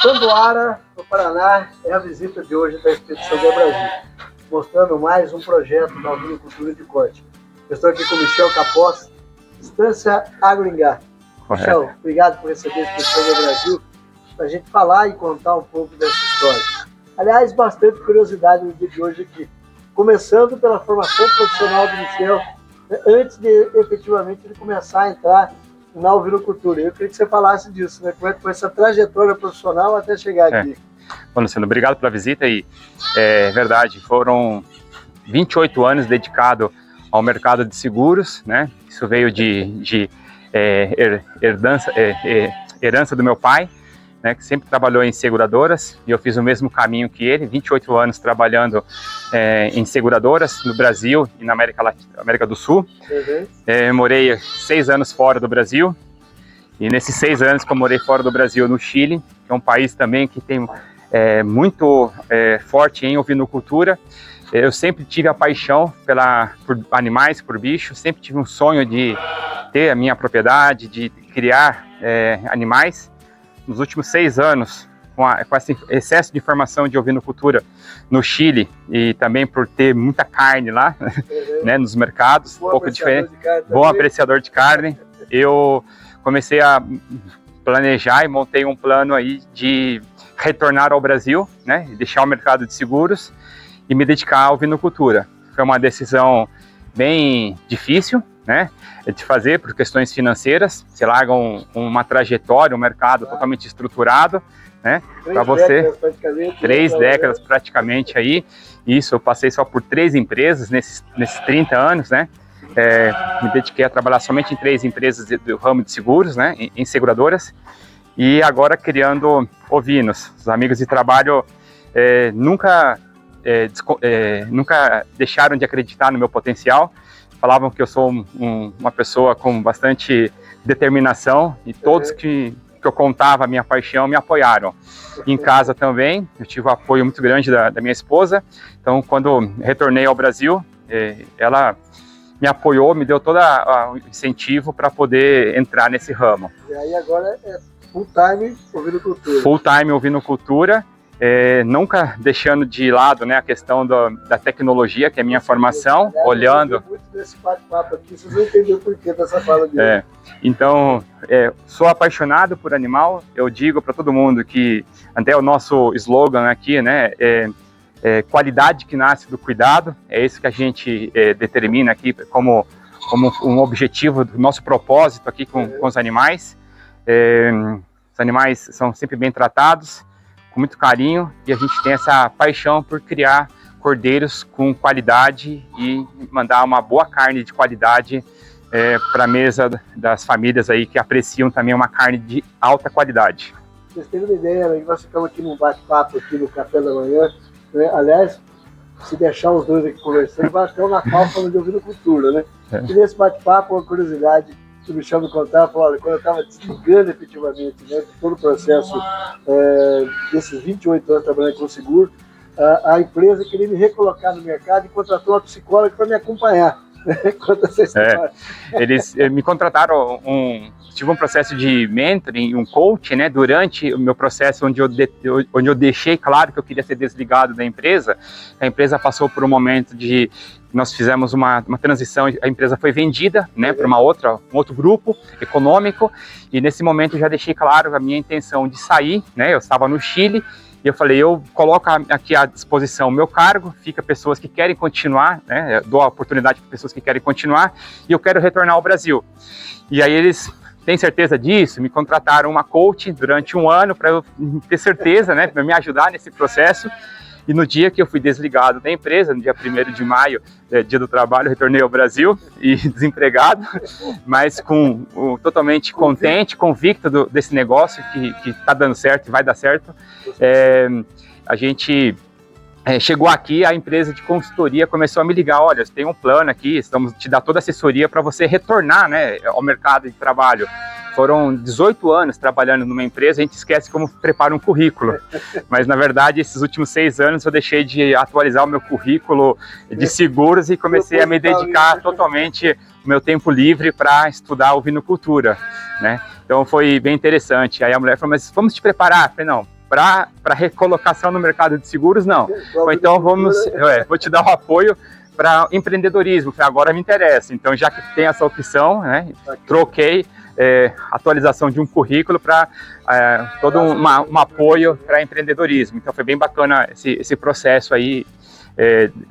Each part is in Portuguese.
Tamboara, no Paraná, é a visita de hoje da Expedição do Brasil, mostrando mais um projeto da Ovinocultura de corte. Eu estou aqui com o Michel Capós, Estância Agroingá. Michel, obrigado por receber a Expedição do Brasil, para a gente falar e contar um pouco dessa história. Aliás, bastante curiosidade no dia de hoje aqui, começando pela formação profissional do Michel, antes de efetivamente ele começar a entrar na ovinocultura. Eu queria que você falasse disso, né? Como é que foi essa trajetória profissional até chegar aqui? Bom, Luciano, obrigado pela visita e é verdade, foram 28 anos dedicado ao mercado de seguros, né? Isso veio de herança do meu pai, né, que sempre trabalhou em seguradoras, e eu fiz o mesmo caminho que ele, 28 anos trabalhando em seguradoras no Brasil e na América do Sul. Morei 6 anos fora do Brasil, e nesses 6 anos que eu morei fora do Brasil, no Chile, que é um país também que tem muito forte em ovinocultura, eu sempre tive a paixão por animais, por bichos, sempre tive um sonho de ter a minha propriedade, de criar animais. Nos últimos 6 anos, com esse excesso de informação de ovinocultura no Chile, e também por ter muita carne lá, né, nos mercados, um pouco diferente, bom apreciador de carne, eu comecei a planejar e montei um plano aí de retornar ao Brasil, né, deixar o mercado de seguros e me dedicar à ovinocultura. Foi uma decisão bem difícil, né, de fazer por questões financeiras. Você larga uma trajetória, um mercado totalmente estruturado, né, para você, 3 décadas praticamente aí. Isso, eu passei só por 3 empresas nesses 30 anos, né, me dediquei a trabalhar somente em 3 empresas do ramo de seguros, né, em seguradoras, e agora criando ovinos. Os amigos de trabalho nunca deixaram de acreditar no meu potencial. Falavam que eu sou uma pessoa com bastante determinação, e todos que eu contava a minha paixão me apoiaram. Em casa também, eu tive um apoio muito grande da minha esposa. Então, quando retornei ao Brasil, ela me apoiou, me deu todo o incentivo para poder entrar nesse ramo. E aí agora é full-time ovinocultura. Full-time ovinocultura. Nunca deixando de lado, né, a questão da tecnologia, que é a minha formação, olhando... Eu muito desse bate-papo aqui, vocês não entenderam o porquê dessa fala dele. Então, sou apaixonado por animal. Eu digo para todo mundo que, até o nosso slogan aqui, né, qualidade que nasce do cuidado. É isso que a gente determina aqui como um objetivo do nosso propósito aqui com os animais. Os animais são sempre bem tratados, com muito carinho, e a gente tem essa paixão por criar cordeiros com qualidade e mandar uma boa carne de qualidade para a mesa das famílias aí que apreciam também uma carne de alta qualidade. Vocês têm uma ideia, né? Nós ficamos aqui num bate-papo aqui no café da manhã, né? Aliás, se deixar os dois aqui conversando, vai até uma pau falando de ovinocultura, né? E nesse bate-papo, uma curiosidade que o Michel me contava, falou, olha, quando eu estava desligando efetivamente, né, de todo o processo desses 28 anos trabalhando com seguro, a empresa queria me recolocar no mercado e contratou uma psicóloga para me acompanhar. Conta essa história. Eles me contrataram, tive um processo de mentoring, um coach, né, durante o meu processo onde eu deixei claro que eu queria ser desligado da empresa. A empresa passou por um momento de... Nós fizemos uma transição, a empresa foi vendida, né, para um outro grupo econômico, e nesse momento eu já deixei claro a minha intenção de sair, né, eu estava no Chile, e eu falei, eu coloco aqui à disposição o meu cargo, fica pessoas que querem continuar, né, eu dou a oportunidade para pessoas que querem continuar, e eu quero retornar ao Brasil. E aí eles têm certeza disso, me contrataram uma coach durante 1 ano para eu ter certeza, né, para me ajudar nesse processo. E no dia que eu fui desligado da empresa, no dia 1º de maio, dia do trabalho, retornei ao Brasil e desempregado, mas totalmente contente, convicto desse negócio que está dando certo e vai dar certo. A gente chegou aqui, a empresa de consultoria começou a me ligar, olha, tem um plano aqui, estamos te dar toda a assessoria para você retornar, né, ao mercado de trabalho. Foram 18 anos trabalhando numa empresa, a gente esquece como prepara um currículo. Mas, na verdade, esses últimos 6 anos eu deixei de atualizar o meu currículo de seguros e comecei a me dedicar totalmente o meu tempo livre para estudar ovinocultura, né? Então foi bem interessante. Aí a mulher falou, mas vamos te preparar? Eu falei, não, para recolocação no mercado de seguros, não. Ou então vou te dar um apoio para empreendedorismo, que agora me interessa. Então, já que tem essa opção, né, troquei atualização de um currículo para todo um apoio para empreendedorismo. Então, foi bem bacana esse processo aí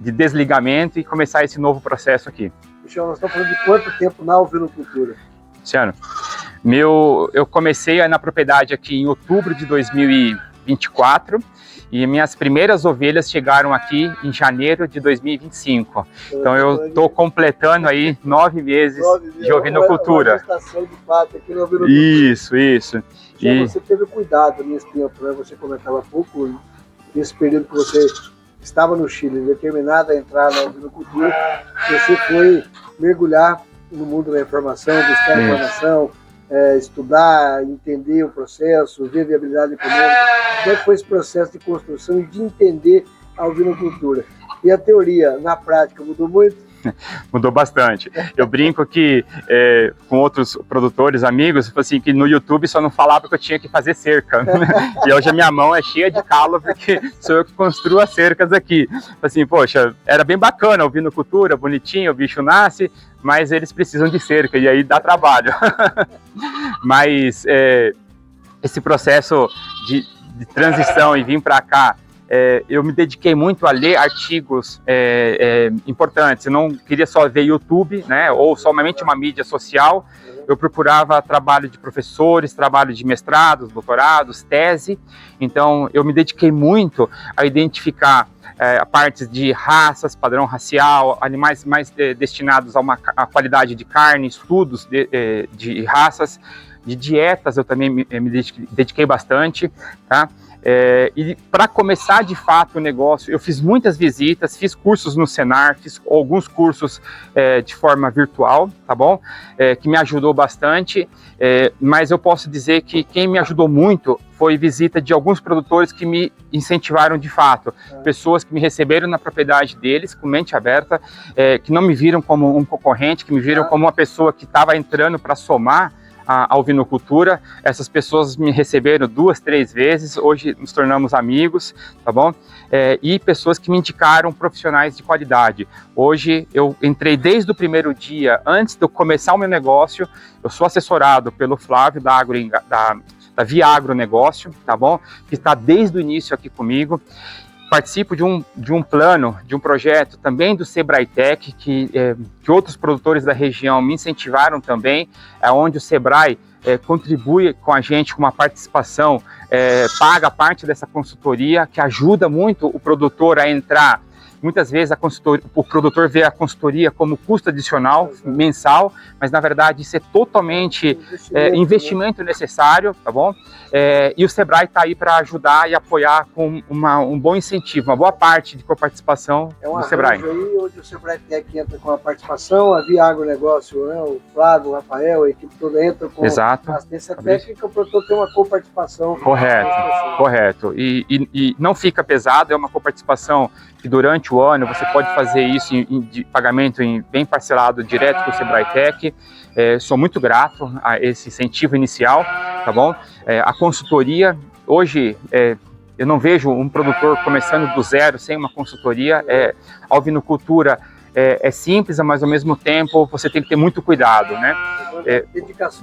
de desligamento e começar esse novo processo aqui. Michel, nós estamos falando de quanto tempo na ovinocultura? Luciano, eu comecei na propriedade aqui em outubro de 2024 e minhas primeiras ovelhas chegaram aqui em janeiro de 2025. Então eu estou completando aí 9 meses de ovinocultura. Uma gestação de fato aqui na ovinocultura. Isso. E você teve cuidado nesse tempo, né? Você comentava há pouco, nesse período que você estava no Chile, determinado a entrar na ovinocultura, você foi mergulhar no mundo da informação, buscar informação, estudar, entender o processo, ver a viabilidade econômica. Como é que foi esse processo de construção e de entender a ovinocultura? E a teoria, na prática, mudou muito? Mudou bastante. Eu brinco que com outros produtores, amigos, assim, que no YouTube só não falava que eu tinha que fazer cerca. E hoje a minha mão é cheia de calo porque sou eu que construo as cercas aqui. Assim, poxa, era bem bacana a ovinocultura, bonitinho, o bicho nasce, mas eles precisam de cerca e aí dá trabalho. Mas esse processo de transição e vir para cá, eu me dediquei muito a ler artigos importantes. Eu não queria só ver YouTube, né, ou somente uma mídia social. Eu procurava trabalho de professores, trabalho de mestrados, doutorados, tese. Então, eu me dediquei muito a identificar partes de raças, padrão racial, animais mais destinados a uma qualidade de carne, estudos de raças, de dietas. Eu também me dediquei bastante, tá? E para começar de fato o negócio, eu fiz muitas visitas, fiz cursos no Senar, fiz alguns cursos de forma virtual, tá bom? Que me ajudou bastante, mas eu posso dizer que quem me ajudou muito foi visita de alguns produtores que me incentivaram de fato, pessoas que me receberam na propriedade deles com mente aberta, que não me viram como um concorrente, que me viram como uma pessoa que estava entrando para somar a ovinocultura. Essas pessoas me receberam 2, 3 vezes, hoje nos tornamos amigos, tá bom? E pessoas que me indicaram profissionais de qualidade. Hoje eu entrei desde o primeiro dia, antes de eu começar o meu negócio, eu sou assessorado pelo Flávio da Via Agronegócio, tá bom? Que está desde o início aqui comigo. Participo de um plano, de um projeto também do Sebrae-Tech, que outros produtores da região me incentivaram também, onde o Sebrae contribui com a gente com uma participação, paga parte dessa consultoria, que ajuda muito o produtor a entrar. Muitas vezes o produtor vê a consultoria como custo adicional mensal, mas na verdade isso é totalmente investimento necessário, tá bom? E o Sebrae está aí para ajudar e apoiar com um bom incentivo, uma boa parte de coparticipação do Sebrae. Aí onde o Sebrae Tech entra com a participação, a Via Agronegócio, né, o Flávio, o Rafael, a equipe toda entra com assistência técnica, o produtor tem uma coparticipação. Correto. E não fica pesado, é uma coparticipação que durante o ano você pode fazer isso de pagamento bem parcelado direto com o Sebrae Tech. Sou muito grato a esse incentivo inicial, tá bom? A consultoria, hoje eu não vejo um produtor começando do zero sem uma consultoria. A ovinocultura é simples, mas ao mesmo tempo você tem que ter muito cuidado, né?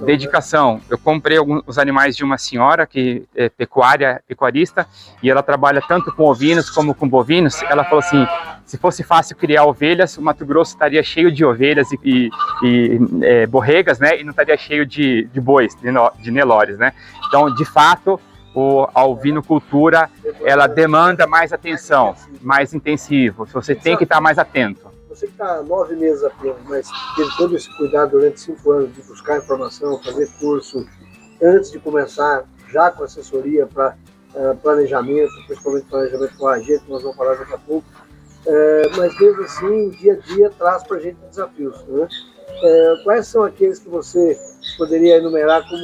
Dedicação. Eu comprei alguns animais de uma senhora que é pecuarista, e ela trabalha tanto com ovinos como com bovinos. Ela falou assim, se fosse fácil criar ovelhas, o Mato Grosso estaria cheio de ovelhas e borregas, né? E não estaria cheio de bois, de Nelores, né? Então, de fato, a ovinocultura, ela demanda mais atenção, mais intensivo. Você tem que estar mais atento. Você que está 9 meses apenas, mas teve todo esse cuidado durante 5 anos de buscar informação, fazer curso, antes de começar, já com assessoria para planejamento, principalmente planejamento com a gente, que nós vamos falar daqui a pouco, mas mesmo assim, dia a dia traz para a gente desafios, né? Quais são aqueles que você poderia enumerar como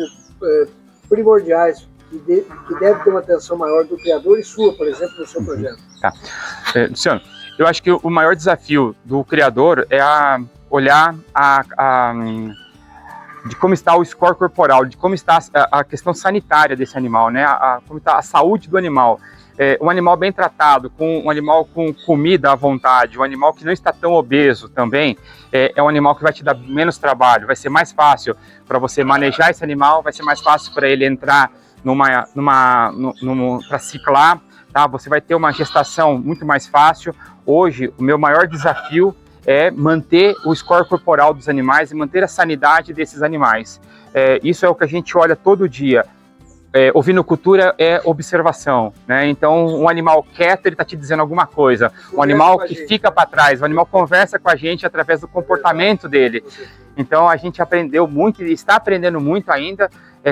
primordiais, que deve ter uma atenção maior do criador e sua, por exemplo, no seu projeto? Tá. Luciano, eu acho que o maior desafio do criador é olhar de como está o score corporal, de como está a questão sanitária desse animal, né? Como está a saúde do animal. Um animal bem tratado, um animal com comida à vontade, um animal que não está tão obeso também, é um animal que vai te dar menos trabalho, vai ser mais fácil para você manejar esse animal, vai ser mais fácil para ele entrar para ciclar, tá? Você vai ter uma gestação muito mais fácil. Hoje, o meu maior desafio é manter o score corporal dos animais e manter a sanidade desses animais. Isso é o que a gente olha todo dia. Ovinocultura é observação, né? Então, um animal quieto, ele está te dizendo alguma coisa. Um animal que fica para trás, o animal conversa com a gente através do comportamento dele. Então, a gente aprendeu muito e está aprendendo muito ainda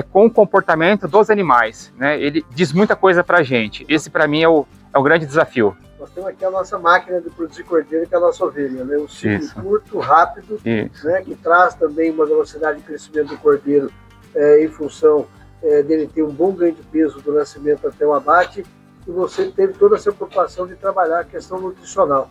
com o comportamento dos animais, né? Ele diz muita coisa para a gente. Esse, para mim, é o grande desafio. Nós temos aqui a nossa máquina de produzir cordeiro, que é a nossa ovelha, né? Um ciclo curto, rápido, né? Que traz também uma velocidade de crescimento do cordeiro em função dele ter um bom ganho de peso do nascimento até o abate, e você teve toda essa preocupação de trabalhar a questão nutricional.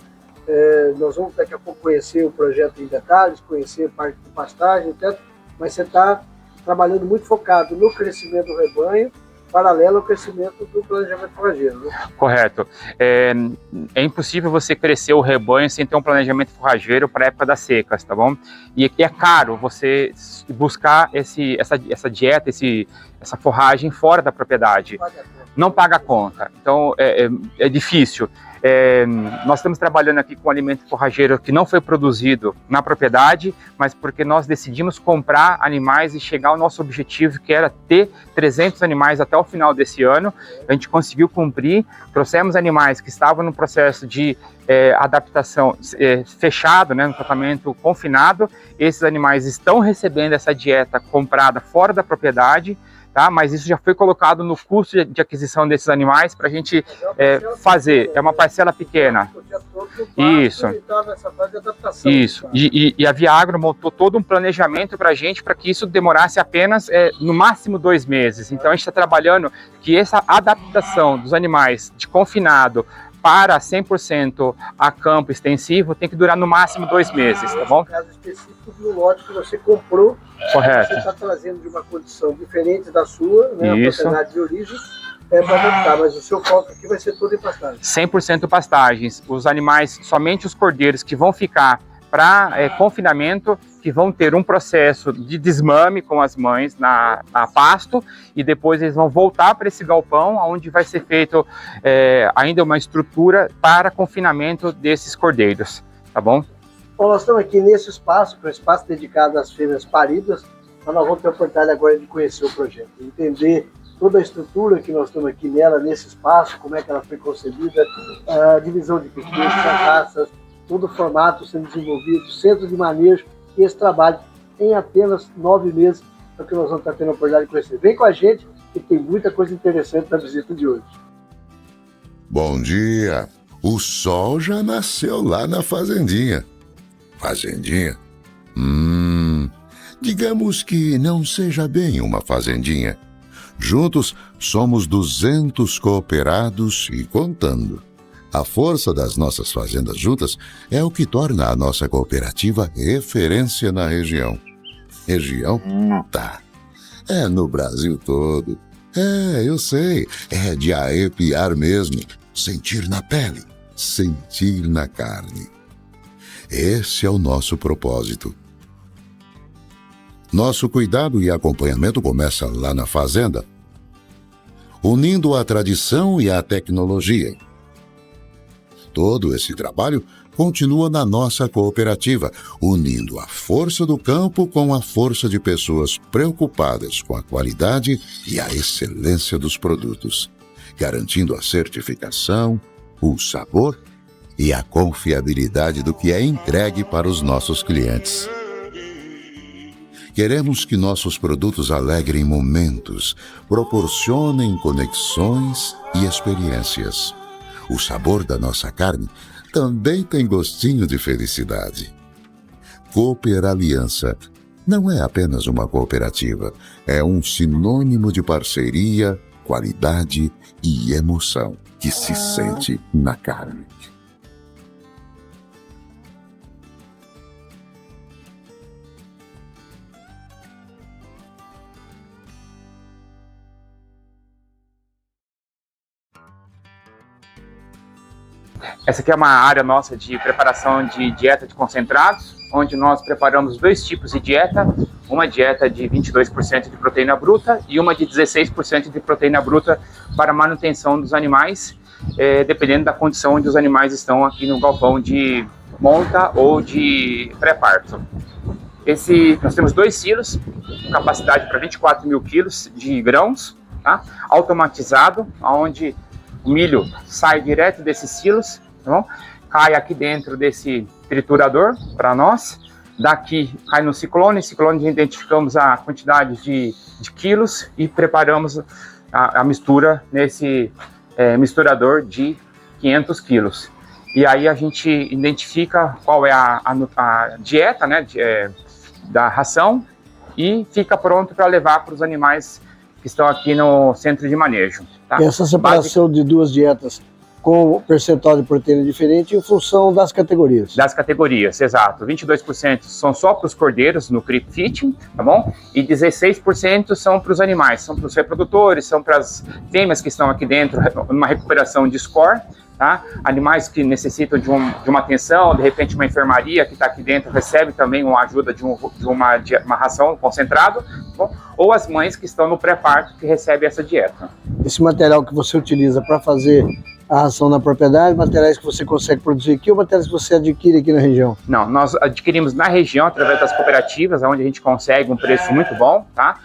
Nós vamos daqui a pouco conhecer o projeto em detalhes, conhecer parte de pastagem, etc. Mas você está trabalhando muito focado no crescimento do rebanho, paralelo ao crescimento do planejamento forrageiro, né? Correto. É impossível você crescer o rebanho sem ter um planejamento forrageiro para a época das secas, tá bom? E é caro você buscar essa dieta, essa forragem fora da propriedade. Não paga a conta. Então, é difícil. Nós estamos trabalhando aqui com alimento forrageiro que não foi produzido na propriedade, mas porque nós decidimos comprar animais e chegar ao nosso objetivo, que era ter 300 animais até o final desse ano. A gente conseguiu cumprir, trouxemos animais que estavam no processo de adaptação fechado, né, no tratamento confinado. Esses animais estão recebendo essa dieta comprada fora da propriedade, tá? Mas isso já foi colocado no custo de aquisição desses animais para a gente fazer. É uma parcela pequena. Isso. Isso. E a Viagro montou todo um planejamento para a gente, para que isso demorasse apenas, no máximo 2 meses. Então a gente está trabalhando que essa adaptação dos animais de confinado para 100% a campo extensivo tem que durar no máximo 2 meses, tá bom? No caso específico do lote que você comprou, correto. Você está trazendo de uma condição diferente da sua, né, a propriedade de origem, para adaptar, mas o seu foco aqui vai ser tudo em pastagem. 100% pastagens. Os animais, somente os cordeiros que vão ficar para confinamento, que vão ter um processo de desmame com as mães na pasto, e depois eles vão voltar para esse galpão, onde vai ser feito ainda uma estrutura para confinamento desses cordeiros, tá bom? Bom, nós estamos aqui nesse espaço, que é um espaço dedicado às fêmeas paridas, mas nós vamos ter a oportunidade agora de conhecer o projeto, entender toda a estrutura que nós temos aqui nela, nesse espaço, como é que ela foi concebida, a divisão de pequenos, raças, todo o formato sendo desenvolvido, centro de manejo, e esse trabalho em apenas 9 meses, é o que nós vamos estar tendo a oportunidade de conhecer. Vem com a gente, que tem muita coisa interessante na visita de hoje. Bom dia! O sol já nasceu lá na fazendinha. Fazendinha? Digamos que não seja bem uma fazendinha. Juntos, somos 200 cooperados e contando. A força das nossas fazendas juntas é o que torna a nossa cooperativa referência na região. Região? Tá. É no Brasil todo. Eu sei. É de arrepiar mesmo. Sentir na pele. Sentir na carne. Esse é o nosso propósito. Nosso cuidado e acompanhamento começa lá na fazenda, unindo a tradição e a tecnologia. Todo esse trabalho continua na nossa cooperativa, unindo a força do campo com a força de pessoas preocupadas com a qualidade e a excelência dos produtos, garantindo a certificação, o sabor e a confiabilidade do que é entregue para os nossos clientes. Queremos que nossos produtos alegrem momentos, proporcionem conexões e experiências. O sabor da nossa carne também tem gostinho de felicidade. Cooper Aliança não é apenas uma cooperativa, é um sinônimo de parceria, qualidade e emoção que se sente na carne. Essa aqui é uma área nossa de preparação de dieta de concentrados, onde nós preparamos 2 tipos de dieta, uma dieta de 22% de proteína bruta e uma de 16% de proteína bruta para manutenção dos animais, dependendo da condição onde os animais estão aqui no galpão de monta ou de pré-parto. Nós temos 2 silos, com capacidade para 24 mil quilos de grãos, tá? Automatizado, onde o milho sai direto desses silos, tá bom? Cai aqui dentro desse triturador para nós, daqui cai no ciclone identificamos a quantidade de quilos e preparamos a mistura nesse misturador de 500 quilos. E aí a gente identifica qual é a dieta, né, da ração e fica pronto para levar para os animais que estão aqui no centro de manejo. Tá? E essa separação de 2 dietas com percentual de proteína diferente em função das categorias. Das categorias, exato. 22% são só para os cordeiros no creep fitting, tá bom? E 16% são para os animais, são para os reprodutores, são para as fêmeas que estão aqui dentro, numa recuperação de score, tá? Animais que necessitam de uma atenção, de repente uma enfermaria que está aqui dentro recebe também uma ajuda de uma ração concentrada, tá, ou as mães que estão no pré-parto que recebem essa dieta. Esse material que você utiliza para fazer a ração na propriedade, materiais que você consegue produzir aqui ou materiais que você adquire aqui na região? Não, nós adquirimos na região através das cooperativas, onde a gente consegue um preço muito bom, tá?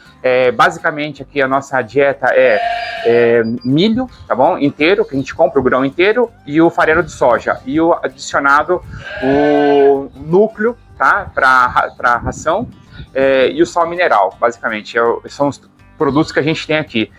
Basicamente aqui a nossa dieta é milho, tá bom? Inteiro, que a gente compra o grão inteiro, e o farelo de soja. E o adicionado, o núcleo, tá? Para ração, e o sal mineral, basicamente. São os produtos que a gente tem aqui.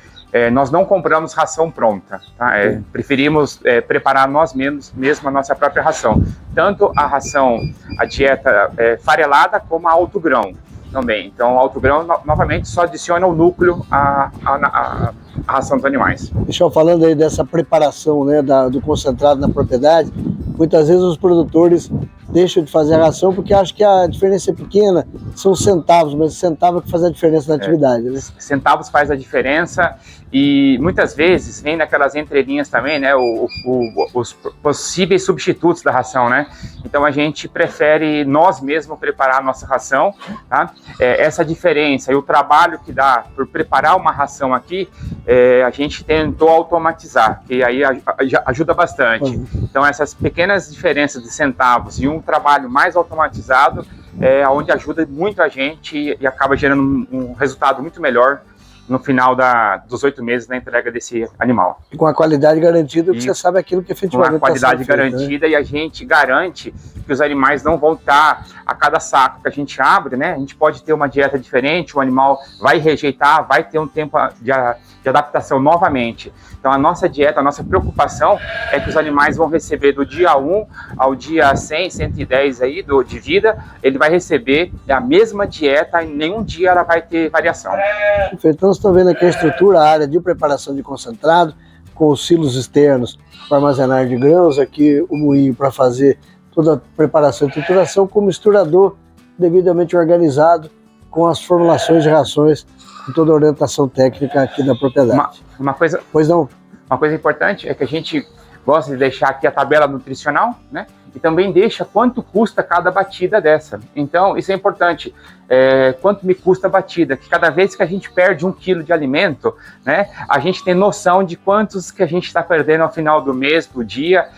Nós não compramos ração pronta, tá? Preferimos preparar nós mesmos a nossa própria ração. Tanto a ração, a dieta farelada, como a alto grão também. Então, o alto grão, novamente, só adiciona o núcleo à ração dos animais. Michel, falando aí dessa preparação, né, do concentrado na propriedade, muitas vezes os produtores deixam de fazer a ração porque acham que a diferença é pequena, são centavos, mas centavo é que faz a diferença na atividade, né? Centavos faz a diferença e muitas vezes vem naquelas entrelinhas também, né, os possíveis substitutos da ração, né? Então a gente prefere nós mesmos preparar a nossa ração, tá? Essa diferença e o trabalho que dá por preparar uma ração aqui, a gente tentou automatizar, que aí ajuda bastante. Então essas pequenas diferenças de centavos e um trabalho mais automatizado onde ajuda muito a gente e acaba gerando um resultado muito melhor no final dos 8 meses da entrega desse animal. E com a qualidade garantida, que você sabe aquilo que efetivamente com a qualidade garantida, né? E a gente garante que os animais não vão estar, a cada saco que a gente abre, né? A gente pode ter uma dieta diferente, o animal vai rejeitar, vai ter um tempo de adaptação novamente. Então a nossa dieta, a nossa preocupação é que os animais vão receber do dia 1 ao dia 100, 110 aí de vida, ele vai receber a mesma dieta e nenhum dia ela vai ter variação. Perfeito. Então, estão vendo aqui a estrutura, a área de preparação de concentrado, com os silos externos para armazenar de grãos, aqui o moinho para fazer toda a preparação e trituração, com o misturador devidamente organizado, com as formulações de rações, com toda a orientação técnica aqui da propriedade. Uma coisa, pois não? Uma coisa importante é que a gente gosta de deixar aqui a tabela nutricional, né? E também deixa quanto custa cada batida dessa. Então, isso é importante. Quanto me custa a batida? Que cada vez que a gente perde 1 quilo de alimento, né, a gente tem noção de quantos que a gente está perdendo ao final do mês, do dia.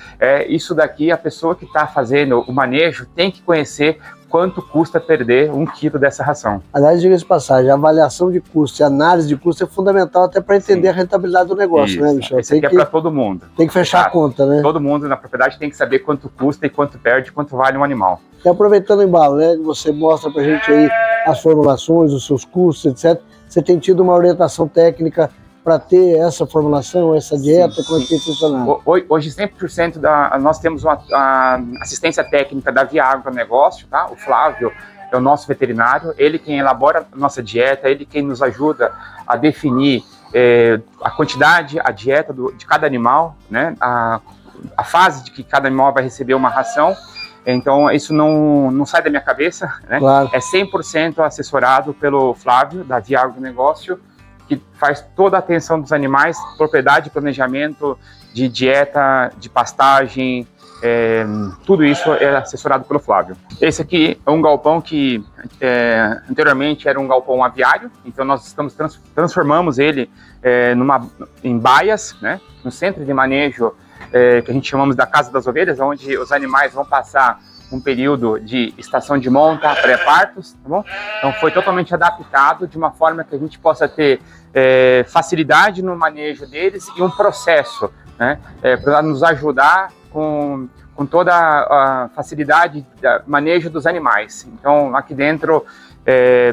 Isso daqui, a pessoa que está fazendo o manejo tem que conhecer quanto custa perder 1 quilo dessa ração. Aliás, diga-se de passagem, a avaliação de custo e a análise de custo é fundamental até para entender a rentabilidade do negócio, isso, né, Michel? Isso aqui é para todo mundo. Tem que fechar a conta, né? Todo mundo na propriedade tem que saber quanto custa e quanto perde, quanto vale um animal. E aproveitando o embalo, né, você mostra para a gente aí as formulações, os seus custos, etc. Você tem tido uma orientação técnica para ter essa formulação, essa dieta, como é que tem funcionado? Hoje 100% nós temos uma assistência técnica da Via Agronegócio, tá? O Flávio é o nosso veterinário, ele quem elabora a nossa dieta, ele quem nos ajuda a definir a quantidade, a dieta de cada animal, né? A fase de que cada animal vai receber uma ração. Então, isso não sai da minha cabeça, né? Claro. É 100% assessorado pelo Flávio, da Via Agronegócio, que faz toda a atenção dos animais, propriedade, planejamento de dieta, de pastagem, Tudo isso é assessorado pelo Flávio. Esse aqui é um galpão que anteriormente era um galpão aviário, então nós transformamos ele em baias, né, no centro de manejo que a gente chamamos da Casa das Ovelhas, onde os animais vão passar um período de estação de monta, pré-partos, tá bom? Então foi totalmente adaptado de uma forma que a gente possa ter facilidade no manejo deles e um processo, né, para nos ajudar com toda a facilidade do manejo dos animais. Então aqui dentro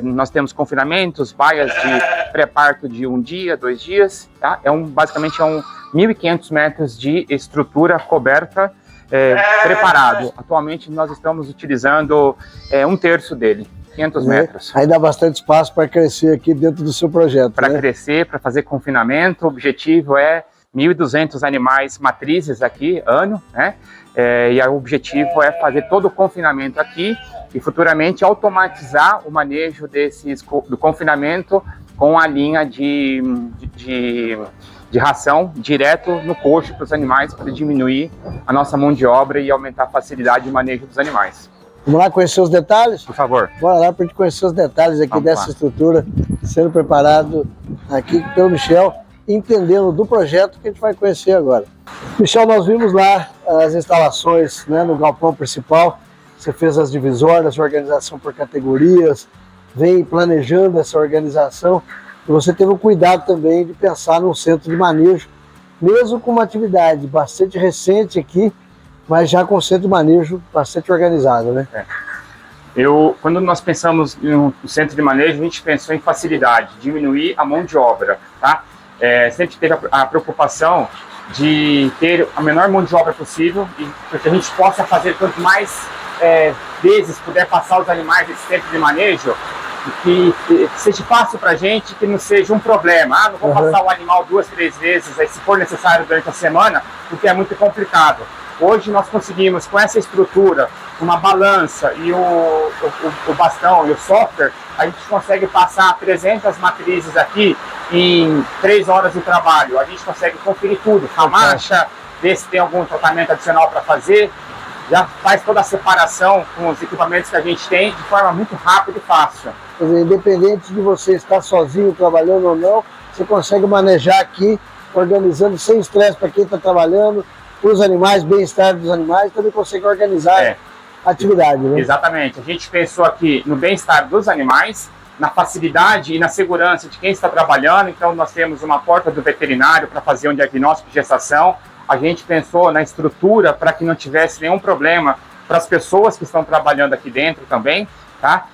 nós temos confinamentos, baias de pré-parto de 1 dia, 2 dias, tá? Basicamente 1.500 metros de estrutura coberta preparado. Atualmente nós estamos utilizando 1/3 dele, 500 metros. Aí dá bastante espaço para crescer aqui dentro do seu projeto. Para crescer, para fazer confinamento, o objetivo é 1.200 animais matrizes aqui, ano, né? E o objetivo é fazer todo o confinamento aqui e futuramente automatizar o manejo do confinamento com a linha de ração direto no coxo para os animais, para diminuir a nossa mão de obra e aumentar a facilidade de manejo dos animais. Vamos lá conhecer os detalhes? Por favor. Bora lá para a gente conhecer os detalhes aqui dessa estrutura sendo preparado aqui pelo Michel, entendendo do projeto que a gente vai conhecer agora. Michel, nós vimos lá as instalações, né, no galpão principal. Você fez as divisórias, organização por categorias, vem planejando essa organização. E você teve o cuidado também de pensar num centro de manejo, mesmo com uma atividade bastante recente aqui, mas já com um centro de manejo bastante organizado, né? Quando nós pensamos no centro de manejo, a gente pensou em facilidade, diminuir a mão de obra, tá? Sempre teve a preocupação de ter a menor mão de obra possível e para que a gente possa fazer quanto mais vezes puder passar os animais desse centro de manejo, que seja fácil para a gente, que não seja um problema. Não vou passar o animal 2, 3 vezes, aí, se for necessário durante a semana, porque é muito complicado. Hoje nós conseguimos, com essa estrutura, uma balança e o bastão e o software, a gente consegue passar 300 matrizes aqui em 3 horas de trabalho. A gente consegue conferir tudo, a marcha, ver se tem algum tratamento adicional para fazer, já faz toda a separação com os equipamentos que a gente tem de forma muito rápida e fácil. Quer dizer, independente de você estar sozinho trabalhando ou não, você consegue manejar aqui, organizando sem estresse para quem está trabalhando, os animais, bem-estar dos animais, também consegue organizar a atividade, né? Exatamente. A gente pensou aqui no bem-estar dos animais, na facilidade e na segurança de quem está trabalhando. Então nós temos uma porta do veterinário para fazer um diagnóstico de gestação. A gente pensou na estrutura para que não tivesse nenhum problema para as pessoas que estão trabalhando aqui dentro também, tá?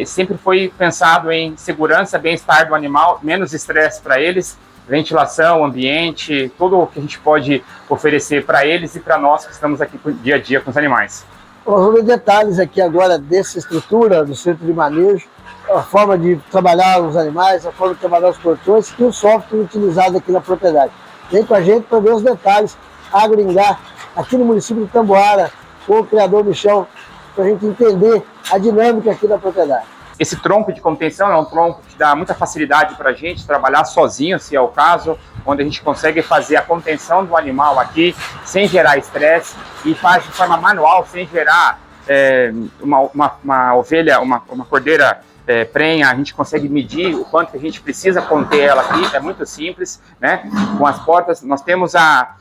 Sempre foi pensado em segurança, bem-estar do animal, menos estresse para eles, ventilação, ambiente, tudo o que a gente pode oferecer para eles e para nós que estamos aqui dia a dia com os animais. Nós vamos ver detalhes aqui agora dessa estrutura do centro de manejo, a forma de trabalhar os animais, a forma de trabalhar os portões e o software utilizado aqui na propriedade. Vem com a gente para ver os detalhes. Agroingá, aqui no município de Tamboara, com o criador Michel, para a gente entender a dinâmica aqui da propriedade. Esse tronco de contenção é um tronco que dá muita facilidade para a gente trabalhar sozinho, se é o caso, onde a gente consegue fazer a contenção do animal aqui, sem gerar estresse, e faz de forma manual, sem gerar uma ovelha, uma cordeira prenha. A gente consegue medir o quanto que a gente precisa conter ela aqui, é muito simples, né? Com as portas, nós temos a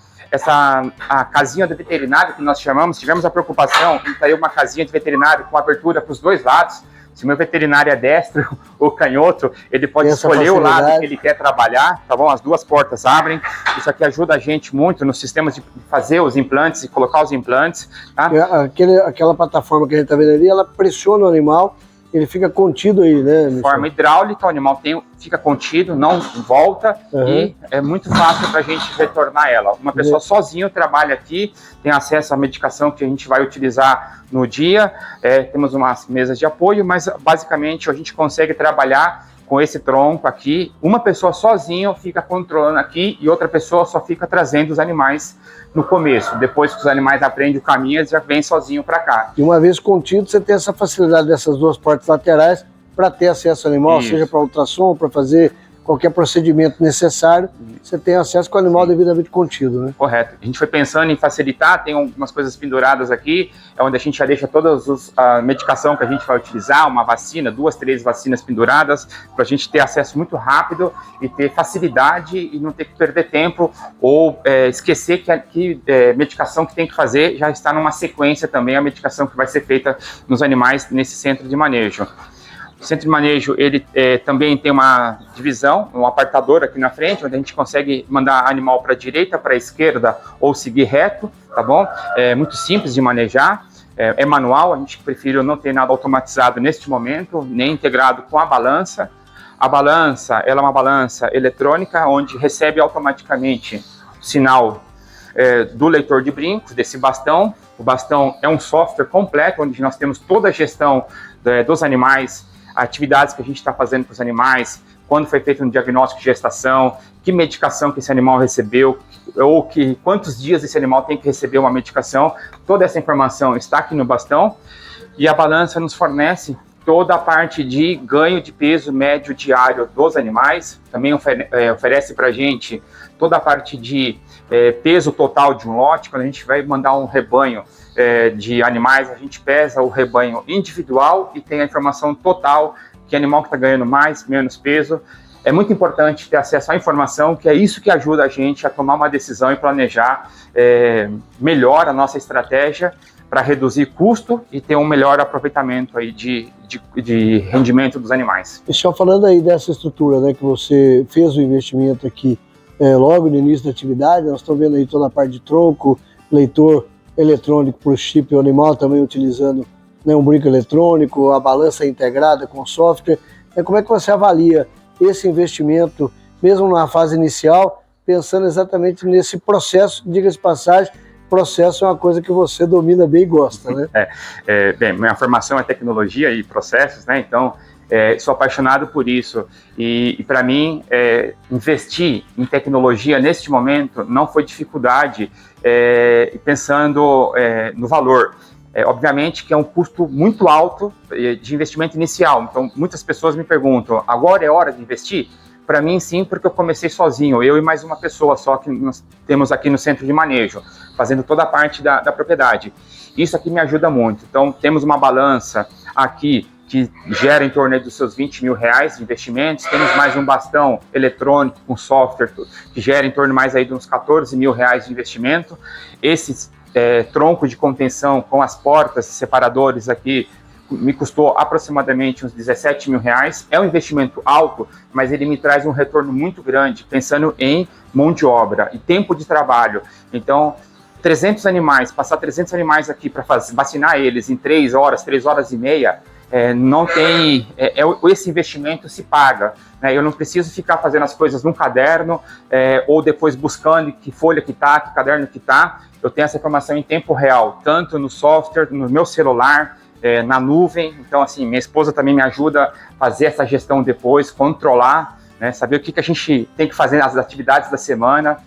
casinha do veterinário, que nós chamamos, tivemos a preocupação de ter uma casinha de veterinário com abertura para os dois lados. Se o meu veterinário é destro ou canhoto, ele pode escolher o lado que ele quer trabalhar, tá bom? As duas portas abrem. Isso aqui ajuda a gente muito nos sistemas de fazer os implantes e colocar os implantes, tá? Aquela plataforma que a gente está vendo ali, ela pressiona o animal, ele fica contido aí, né? De forma hidráulica, o animal fica contido, não volta, e é muito fácil para a gente retornar ela. Uma pessoa sozinha trabalha aqui, tem acesso à medicação que a gente vai utilizar no dia, temos umas mesas de apoio, mas basicamente a gente consegue trabalhar com esse tronco aqui. Uma pessoa sozinha fica controlando aqui e outra pessoa só fica trazendo os animais no começo. Depois que os animais aprendem o caminho, eles já vêm sozinho para cá. E uma vez contido, você tem essa facilidade dessas duas portas laterais para ter acesso ao animal, seja para ultrassom, para fazer qualquer procedimento necessário, você tem acesso com o animal devidamente contido, né? Correto. A gente foi pensando em facilitar, tem algumas coisas penduradas aqui, é onde a gente já deixa toda a medicação que a gente vai utilizar, uma vacina, 2, 3 vacinas penduradas, para a gente ter acesso muito rápido e ter facilidade e não ter que perder tempo ou esquecer que medicação que tem que fazer já está numa sequência também, a medicação que vai ser feita nos animais nesse centro de manejo. O centro de manejo, ele também tem uma divisão, um apartador aqui na frente, onde a gente consegue mandar animal para a direita, para a esquerda ou seguir reto, tá bom? É muito simples de manejar, é manual, a gente prefere não ter nada automatizado neste momento, nem integrado com a balança. A balança, ela é uma balança eletrônica, onde recebe automaticamente o sinal do leitor de brincos, desse bastão. O bastão é um software completo, onde nós temos toda a gestão dos animais, atividades que a gente está fazendo com os animais, quando foi feito um diagnóstico de gestação, que medicação que esse animal recebeu, ou quantos dias esse animal tem que receber uma medicação. Toda essa informação está aqui no bastão, e a balança nos fornece toda a parte de ganho de peso médio diário dos animais, também oferece para a gente toda a parte de peso total de um lote. Quando a gente vai mandar um rebanho de animais, a gente pesa o rebanho individual e tem a informação total, que animal que está ganhando mais, menos peso. É muito importante ter acesso à informação, que é isso que ajuda a gente a tomar uma decisão e planejar melhor a nossa estratégia para reduzir custo e ter um melhor aproveitamento aí de rendimento dos animais. Michel, falando aí dessa estrutura, né, que você fez o investimento aqui logo no início da atividade, nós estamos vendo aí toda a parte de tronco, leitor eletrônico para o chip animal, também utilizando, né, um brinco eletrônico, a balança integrada com software. Como é que você avalia esse investimento, mesmo na fase inicial, pensando exatamente nesse processo? Diga-se de passagem, processo é uma coisa que você domina bem e gosta, né? Bem, minha formação é tecnologia e processos, né? Então, sou apaixonado por isso. E para mim, investir em tecnologia neste momento não foi dificuldade, pensando no valor. Obviamente que é um custo muito alto de investimento inicial. Então, muitas pessoas me perguntam, agora é hora de investir? Para mim, sim, porque eu comecei sozinho, eu e mais uma pessoa só que nós temos aqui no centro de manejo, fazendo toda a parte da propriedade. Isso aqui me ajuda muito. Então, temos uma balança aqui que gera em torno dos seus 20 mil reais de investimentos, temos mais um bastão eletrônico com software que gera em torno mais aí de uns 14 mil reais de investimento. Esse tronco de contenção com as portas separadores aqui me custou aproximadamente uns 17 mil reais. É um investimento alto, mas ele me traz um retorno muito grande, pensando em mão de obra e tempo de trabalho. Então, 300 animais, passar 300 animais aqui para vacinar eles em 3 horas e meia, não tem, esse investimento se paga, né? Eu não preciso ficar fazendo as coisas num caderno, ou depois buscando que folha que tá, que caderno que tá. Eu tenho essa informação em tempo real, tanto no software, no meu celular, na nuvem. Então, assim, minha esposa também me ajuda a fazer essa gestão depois, controlar, né? Saber o que a gente tem que fazer nas atividades da semana.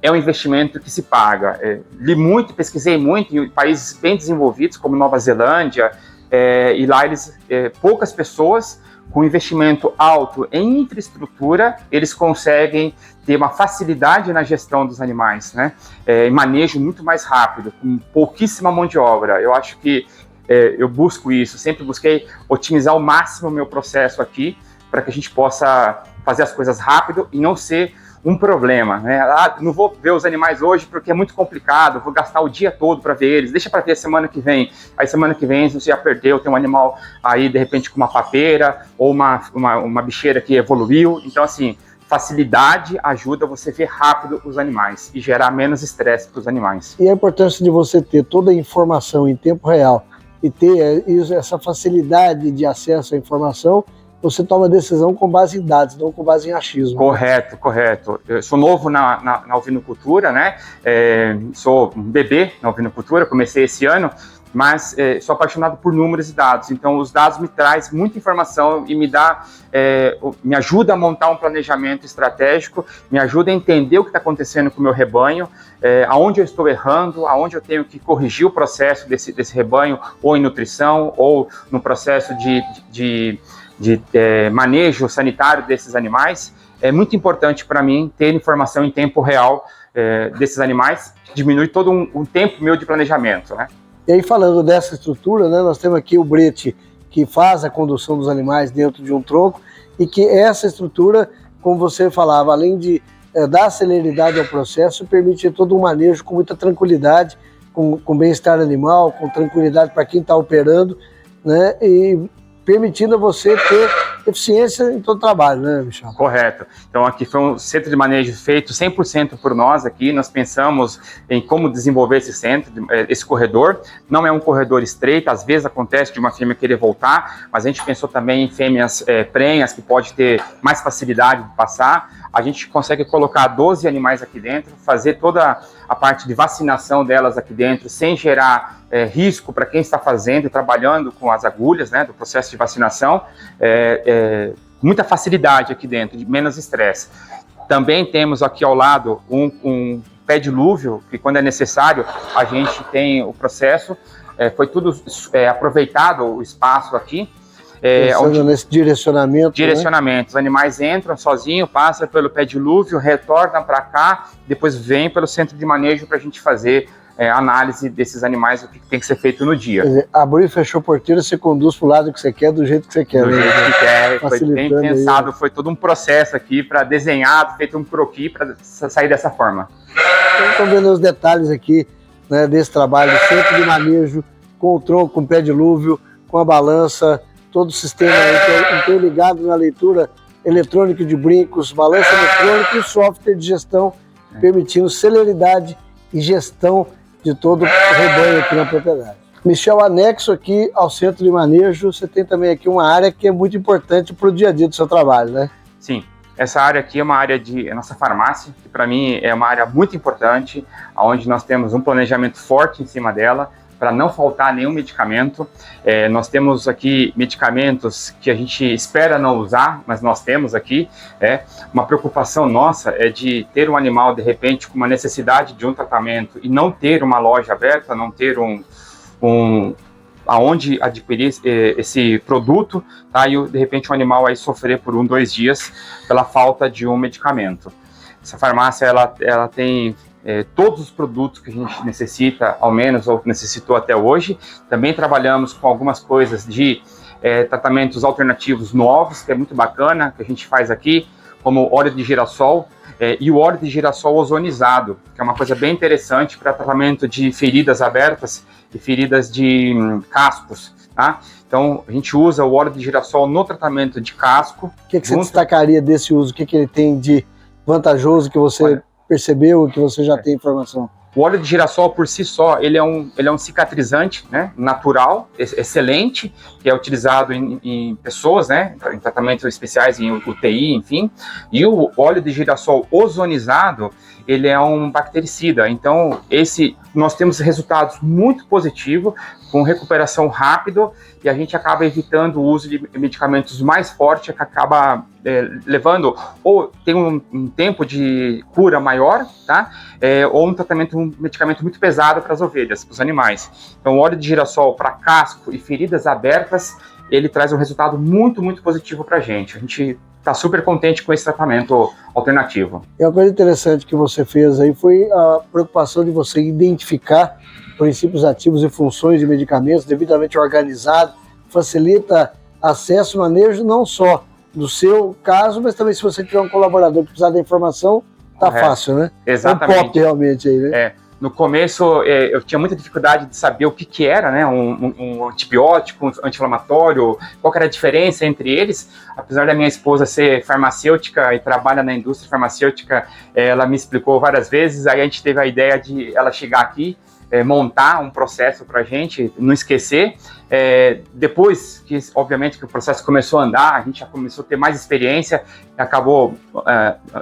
É um investimento que se paga. Li muito, pesquisei muito em países bem desenvolvidos, como Nova Zelândia, e lá poucas pessoas com investimento alto em infraestrutura, eles conseguem ter uma facilidade na gestão dos animais, né? E manejo muito mais rápido, com pouquíssima mão de obra. Eu acho que eu busco isso, sempre busquei otimizar ao máximo o meu processo aqui, para que a gente possa fazer as coisas rápido e não ser um problema, né? Não vou ver os animais hoje porque é muito complicado, vou gastar o dia todo para ver eles, deixa para ver semana que vem. Aí semana que vem você já perdeu, tem um animal aí de repente com uma papeira ou uma bicheira que evoluiu. Então, assim, facilidade ajuda você ver rápido os animais e gerar menos estresse para os animais. E a importância de você ter toda a informação em tempo real e ter essa facilidade de acesso à informação, você toma decisão com base em dados, não com base em achismo. Correto, correto. Eu sou novo na ovinocultura, né? Sou um bebê na ovinocultura, comecei esse ano, mas sou apaixonado por números e dados. Então, os dados me trazem muita informação e me ajuda a montar um planejamento estratégico, me ajuda a entender o que está acontecendo com o meu rebanho, aonde eu estou errando, aonde eu tenho que corrigir o processo desse rebanho, ou em nutrição, ou no processo de manejo sanitário desses animais. é muito importante para mim ter informação em tempo real desses animais, que diminui todo um tempo meu de planejamento, né? E aí, falando dessa estrutura, né, nós temos aqui o brete que faz a condução dos animais dentro de um tronco, e que essa estrutura, como você falava, além de dar celeridade ao processo, permite todo um manejo com muita tranquilidade, com bem-estar animal, com tranquilidade para quem está operando, né, e permitindo a você ter eficiência em todo o trabalho, né, Michel? Correto. Então aqui foi um centro de manejo feito 100% por nós aqui. Nós pensamos em como desenvolver esse centro, esse corredor. Não é um corredor estreito, às vezes acontece de uma fêmea querer voltar, mas a gente pensou também em fêmeas prenhas que pode ter mais facilidade de passar. A gente consegue colocar 12 animais aqui dentro, fazer toda a parte de vacinação delas aqui dentro, sem gerar risco para quem está fazendo e trabalhando com as agulhas, né, do processo de vacinação, muita facilidade aqui dentro, de menos estresse. Também temos aqui ao lado um pé dilúvio, que quando é necessário, a gente tem o processo, foi tudo aproveitado o espaço aqui. Nesse direcionamento. Né? Os animais entram sozinhos, passam pelo pé dilúvio, retornam para cá, depois vêm pelo centro de manejo para a gente fazer análise desses animais, o que tem que ser feito no dia. Quer dizer, abriu e fechou a porteira, você conduz para o lado que você quer, do jeito que você quer. Do jeito que quer, foi bem pensado, aí. Foi todo um processo aqui para desenhar, feito um croquis para sair dessa forma. Então, estão vendo os detalhes aqui, né, desse trabalho, centro de manejo, com o tronco, com o pé dilúvio, com a balança, todo o sistema interligado na leitura eletrônica de brincos, balança eletrônica e software de gestão, permitindo celeridade e gestão de todo o rebanho aqui na propriedade. Michel, anexo aqui ao centro de manejo, você tem também aqui uma área que é muito importante para o dia a dia do seu trabalho, né? Sim, essa área aqui é uma área de nossa farmácia, que para mim é uma área muito importante, onde nós temos um planejamento forte em cima dela, para não faltar nenhum medicamento. Nós temos aqui medicamentos que a gente espera não usar, mas nós temos aqui. Uma preocupação nossa é de ter um animal, de repente, com uma necessidade de um tratamento e não ter uma loja aberta, não ter aonde adquirir esse produto, tá? E de repente um animal aí sofrer por 2 dias pela falta de um medicamento. Essa farmácia, ela tem todos os produtos que a gente necessita, ao menos, ou necessitou até hoje. Também trabalhamos com algumas coisas de tratamentos alternativos novos, que é muito bacana, que a gente faz aqui, como óleo de girassol e o óleo de girassol ozonizado, que é uma coisa bem interessante para tratamento de feridas abertas e feridas de cascos, tá? Então, a gente usa o óleo de girassol no tratamento de casco. O que você destacaria desse uso? O que ele tem de vantajoso que você percebeu e que você já tem informação? O óleo de girassol, por si só, ele é um cicatrizante, né, natural, excelente, que é utilizado em pessoas, né, em tratamentos especiais, em UTI, enfim. E o óleo de girassol ozonizado, ele é um bactericida. Então, nós temos resultados muito positivos, com recuperação rápida, e a gente acaba evitando o uso de medicamentos mais fortes, que acaba levando, ou tem um tempo de cura maior, tá? Ou um medicamento muito pesado para as ovelhas, para os animais. Então, o óleo de girassol para casco e feridas abertas, ele traz um resultado muito, muito positivo para a gente. A gente está super contente com esse tratamento alternativo. E uma coisa interessante que você fez aí foi a preocupação de você identificar princípios ativos e funções de medicamentos devidamente organizado, facilita acesso e manejo não só do seu caso, mas também se você tiver um colaborador que precisar da informação, tá fácil, né? Exatamente. É um pop realmente aí, né? No começo, eu tinha muita dificuldade de saber o que era, né, um antibiótico, um anti-inflamatório, qual que era a diferença entre eles. Apesar da minha esposa ser farmacêutica e trabalha na indústria farmacêutica, ela me explicou várias vezes, aí a gente teve a ideia de ela chegar aqui, montar um processo para a gente não esquecer. Depois que, obviamente, que o processo começou a andar, a gente já começou a ter mais experiência, acabou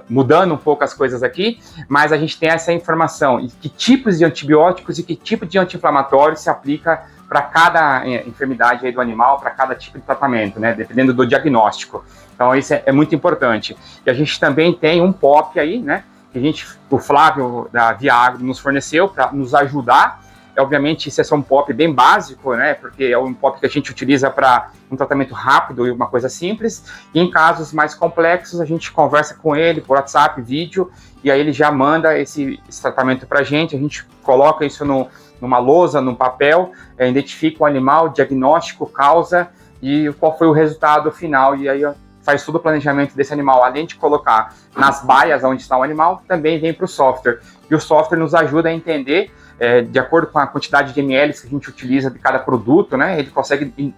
mudando um pouco as coisas aqui, mas a gente tem essa informação e que tipos de antibióticos e que tipo de anti-inflamatório se aplica para cada enfermidade aí do animal, para cada tipo de tratamento, né, dependendo do diagnóstico. Então isso é muito importante. E a gente também tem um POP aí, né, que o Flávio da Via Agro nos forneceu para nos ajudar obviamente isso é só um POP bem básico, né? Porque é um POP que a gente utiliza para um tratamento rápido e uma coisa simples. E em casos mais complexos, a gente conversa com ele por WhatsApp, vídeo, e aí ele já manda esse tratamento para a gente coloca isso numa lousa, num papel, identifica o animal, diagnóstico, causa e qual foi o resultado final, e aí faz todo o planejamento desse animal, além de colocar nas baias onde está o animal, também vem para o software. E o software nos ajuda a entender, de acordo com a quantidade de ml que a gente utiliza de cada produto, né, ele consegue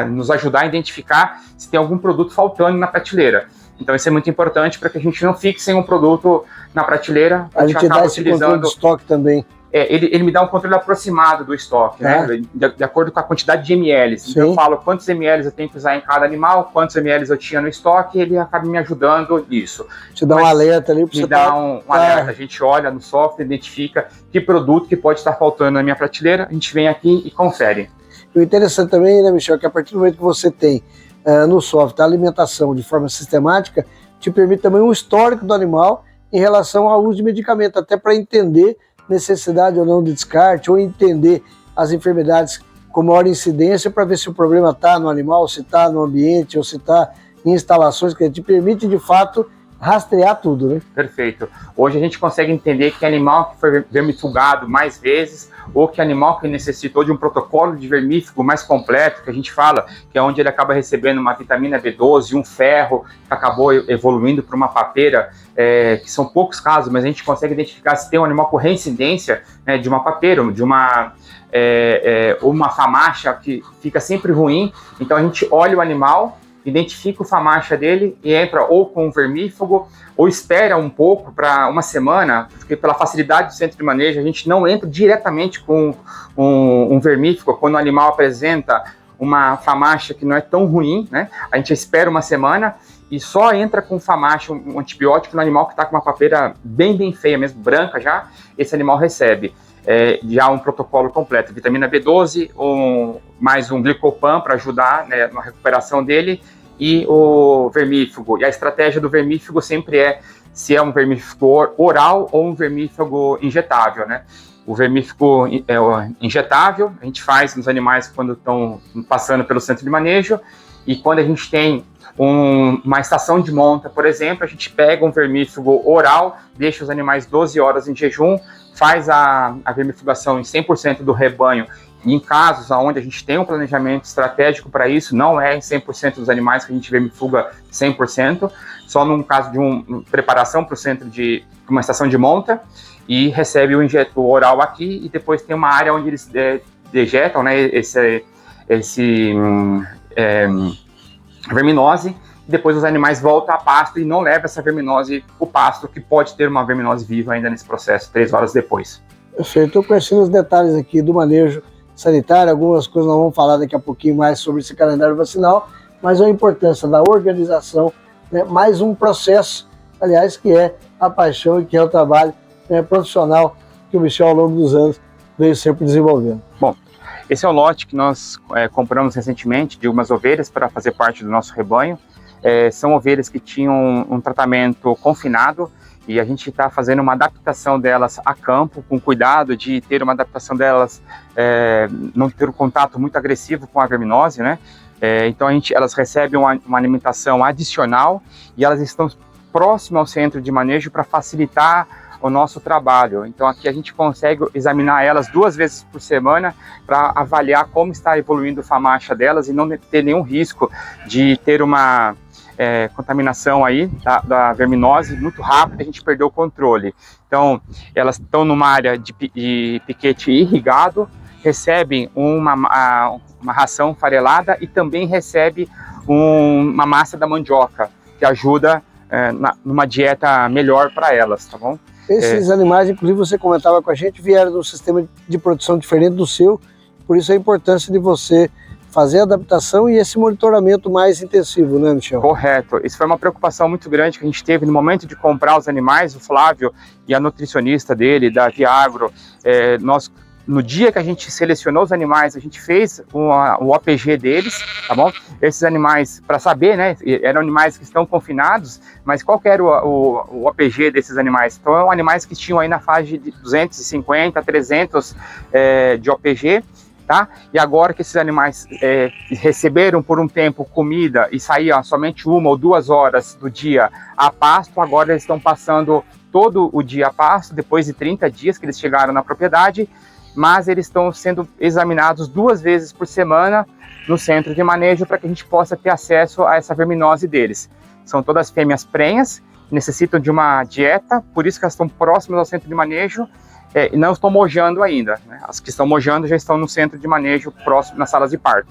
nos ajudar a identificar se tem algum produto faltando na prateleira. Então isso é muito importante para que a gente não fique sem um produto na prateleira. A gente dá esse controle de estoque também. Ele me dá um controle aproximado do estoque, né? De acordo com a quantidade de ml. Então eu falo quantos ml eu tenho que usar em cada animal, quantos ml eu tinha no estoque, e ele acaba me ajudando nisso. Te dá um alerta ali para você. Me dá um alerta. A gente olha no software, identifica que produto que pode estar faltando na minha prateleira, a gente vem aqui e confere. E o interessante também, né, Michel, que a partir do momento que você tem no software a alimentação de forma sistemática, te permite também um histórico do animal em relação ao uso de medicamento, até para entender necessidade ou não de descarte, ou entender as enfermidades com maior incidência para ver se o problema está no animal, se está no ambiente ou se está em instalações, que te permite de fato rastrear tudo, né? Perfeito. Hoje a gente consegue entender que animal que foi vermifugado mais vezes, ou que animal que necessitou de um protocolo de vermífugo mais completo, que a gente fala, que é onde ele acaba recebendo uma vitamina B12, um ferro, que acabou evoluindo para uma papeira, que são poucos casos, mas a gente consegue identificar se tem um animal com reincidência, né, de uma papeira, de uma famacha que fica sempre ruim. Então a gente olha o animal, identifica o famacha dele e entra ou com um vermífugo, ou espera um pouco para uma semana, porque pela facilidade do centro de manejo, a gente não entra diretamente com um vermífugo quando o animal apresenta uma famacha que não é tão ruim, né? A gente espera uma semana e só entra com famacha, um antibiótico no animal que está com uma papeira bem feia, mesmo branca já, esse animal recebe. Já um protocolo completo, vitamina B12, mais um glicopan para ajudar, né, na recuperação dele, e o vermífugo. E a estratégia do vermífugo sempre se é um vermífugo oral ou um vermífugo injetável, né? O vermífugo injetável a gente faz nos animais quando estão passando pelo centro de manejo, e quando a gente tem uma estação de monta, por exemplo, a gente pega um vermífugo oral, deixa os animais 12 horas em jejum, faz a vermifugação em 100% do rebanho. E em casos onde a gente tem um planejamento estratégico para isso, não é em 100% dos animais que a gente vermifuga 100%, só num caso de uma preparação para o centro de uma estação de monta, e recebe o oral aqui, e depois tem uma área onde eles dejetam, né, esse verminose, e depois os animais voltam a pasto e não levam essa verminose para o pasto, que pode ter uma verminose viva ainda nesse processo, 3 horas depois. Perfeito, estou conhecendo os detalhes aqui do manejo sanitário, algumas coisas nós vamos falar daqui a pouquinho mais sobre esse calendário vacinal, mas a importância da organização, né, mais um processo, aliás, que é a paixão e que é o trabalho, né, profissional que o Michel ao longo dos anos veio sempre desenvolvendo. Bom, esse é o lote que nós compramos recentemente de umas ovelhas para fazer parte do nosso rebanho. São ovelhas que tinham um tratamento confinado, e a gente está fazendo uma adaptação delas a campo, com cuidado de ter uma adaptação delas, não ter um contato muito agressivo com a verminose, né? Então elas recebem uma alimentação adicional, e elas estão próximas ao centro de manejo para facilitar o nosso trabalho. Então aqui a gente consegue examinar elas 2 vezes por semana para avaliar como está evoluindo a famacha delas e não ter nenhum risco de ter uma contaminação aí da verminose muito rápida, a gente perdeu o controle. Então elas estão numa área de piquete irrigado, recebem uma ração farelada e também recebe uma massa da mandioca, que ajuda numa dieta melhor para elas, tá bom? Esses animais, inclusive você comentava com a gente, vieram de um sistema de produção diferente do seu, por isso a importância de você fazer a adaptação e esse monitoramento mais intensivo, né, Michel? Correto. Isso foi uma preocupação muito grande que a gente teve no momento de comprar os animais. O Flávio e a nutricionista dele, da Viagro, nós no dia que a gente selecionou os animais, a gente fez o OPG deles, tá bom? Esses animais, para saber, né, eram animais que estão confinados, mas qual que era o OPG desses animais? Então, são animais que tinham aí na fase de 250 a 300 de OPG, tá? E agora que esses animais receberam por um tempo comida e saíam somente 1 ou 2 horas do dia a pasto, agora eles estão passando todo o dia a pasto, depois de 30 dias que eles chegaram na propriedade, mas eles estão sendo examinados 2 vezes por semana no centro de manejo para que a gente possa ter acesso a essa verminose deles. São todas fêmeas prenhas, necessitam de uma dieta, por isso que elas estão próximas ao centro de manejo, e não estão mojando ainda, né? As que estão mojando já estão no centro de manejo próximo, nas salas de parto.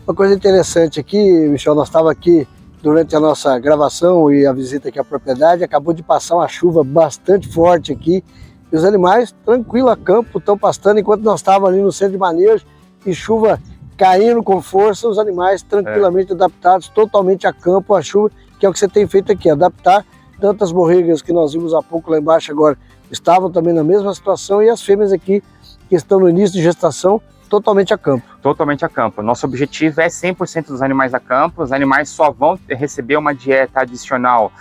Uma coisa interessante aqui, Michel, nós estávamos aqui durante a nossa gravação e a visita aqui à propriedade, acabou de passar uma chuva bastante forte aqui, e os animais tranquilo a campo, estão pastando, enquanto nós estávamos ali no centro de manejo, e chuva caindo com força, os animais tranquilamente adaptados, totalmente a campo, a chuva, que é o que você tem feito aqui, adaptar tantas borregas que nós vimos há pouco lá embaixo agora, estavam também na mesma situação, e as fêmeas aqui, que estão no início de gestação, totalmente a campo. Totalmente a campo. Nosso objetivo é 100% dos animais a campo. Os animais só vão receber uma dieta adicional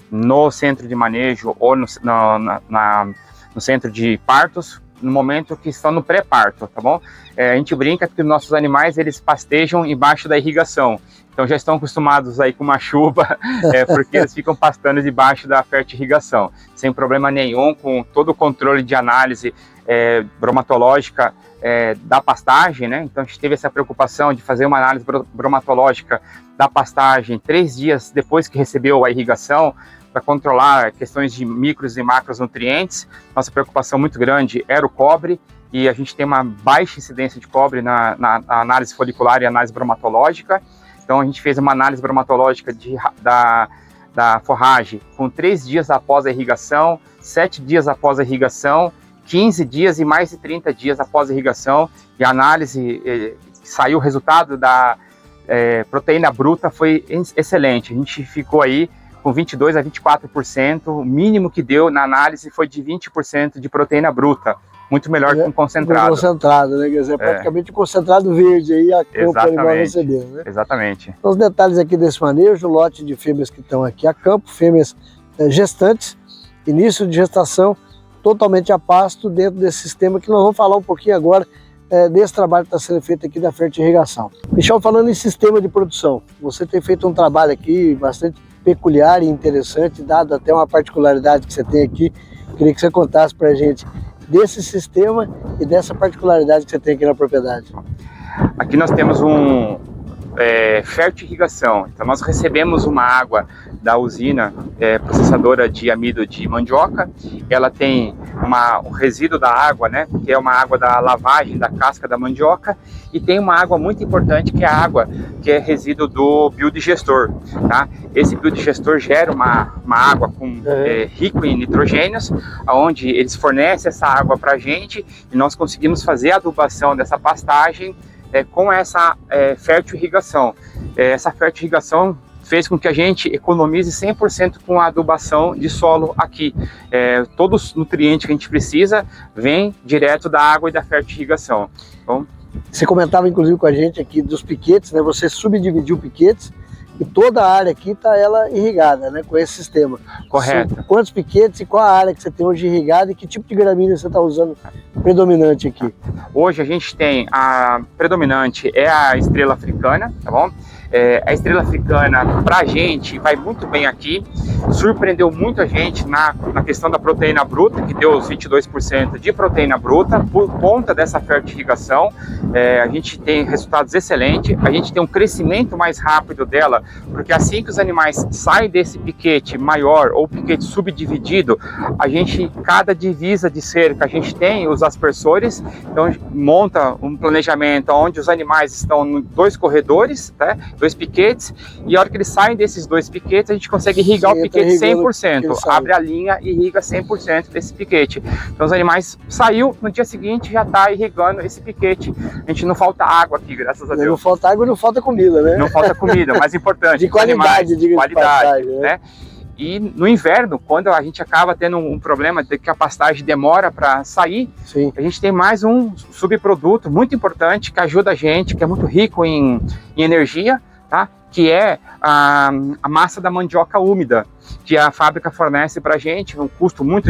no centro de manejo ou no centro de partos, no momento que estão no pré-parto, tá bom? A gente brinca que os nossos animais, eles pastejam embaixo da irrigação. Então já estão acostumados aí com uma chuva, porque eles ficam pastando debaixo da fertirrigação, sem problema nenhum, com todo o controle de análise bromatológica da pastagem, né? Então a gente teve essa preocupação de fazer uma análise bromatológica da pastagem 3 dias depois que recebeu a irrigação, para controlar questões de micros e macros nutrientes. Nossa preocupação muito grande era o cobre, e a gente tem uma baixa incidência de cobre na análise folicular e análise bromatológica. Então a gente fez uma análise bromatológica da forragem com 3 dias após a irrigação, 7 dias após a irrigação, 15 dias e mais de 30 dias após a irrigação, e a análise, saiu o resultado da proteína bruta, foi excelente. A gente ficou aí com 22% a 24%, o mínimo que deu na análise foi de 20% de proteína bruta, muito melhor que um concentrado. Concentrado, né? Quer dizer, praticamente um concentrado verde aí, a campo o animal recebeu, né? Exatamente. Então, os detalhes aqui desse manejo, o lote de fêmeas que estão aqui a campo, fêmeas gestantes, início de gestação, totalmente a pasto dentro desse sistema que nós vamos falar um pouquinho agora desse trabalho que está sendo feito aqui da fertirrigação. Michel, falando em sistema de produção, você tem feito um trabalho aqui bastante peculiar e interessante, dado até uma particularidade que você tem aqui. Queria que você contasse para a gente desse sistema e dessa particularidade que você tem aqui na propriedade. Aqui nós temos fertirrigação. Então nós recebemos uma água da usina processadora de amido de mandioca. Ela tem um resíduo da água, né, que é uma água da lavagem da casca da mandioca, e tem uma água muito importante que é a água que é resíduo do biodigestor, tá? Esse biodigestor gera uma água rico em nitrogênios, onde eles fornecem essa água para a gente, e nós conseguimos fazer a adubação dessa pastagem com essa fertirrigação. Essa fertirrigação fez com que a gente economize 100% com a adubação de solo aqui. Todos os nutrientes que a gente precisa vêm direto da água e da fertirrigação. Então, você comentava inclusive com a gente aqui dos piquetes, né? Você subdividiu piquetes e toda a área aqui está ela irrigada, né? Com esse sistema. Correto. São quantos piquetes e qual a área que você tem hoje irrigada e que tipo de gramínea você está usando predominante aqui? Hoje a gente tem a predominante é a estrela africana, tá bom? A estrela africana, pra gente, vai muito bem aqui, surpreendeu muito a gente na questão da proteína bruta, que deu os 22% de proteína bruta, por conta dessa fertirrigação. A gente tem resultados excelentes, a gente tem um crescimento mais rápido dela, porque assim que os animais saem desse piquete maior ou piquete subdividido, a gente, cada divisa de cerca, a gente tem os aspersores, então monta um planejamento onde os animais estão em 2 corredores, né? 2 piquetes, e a hora que eles saem desses 2 piquetes, a gente consegue irrigar o piquete 100%, abre a linha e irriga 100% desse piquete. Então os animais saiu, no dia seguinte já está irrigando esse piquete. A gente não falta água aqui, graças a Deus. Não falta água e não falta comida, né? Não falta comida, mais importante. De qualidade, animais, qualidade, né? E no inverno, quando a gente acaba tendo um problema de que a pastagem demora para sair, Sim. a gente tem mais um subproduto muito importante que ajuda a gente, que é muito rico em energia, tá? Que é a massa da mandioca úmida, que a fábrica fornece para a gente, um custo muito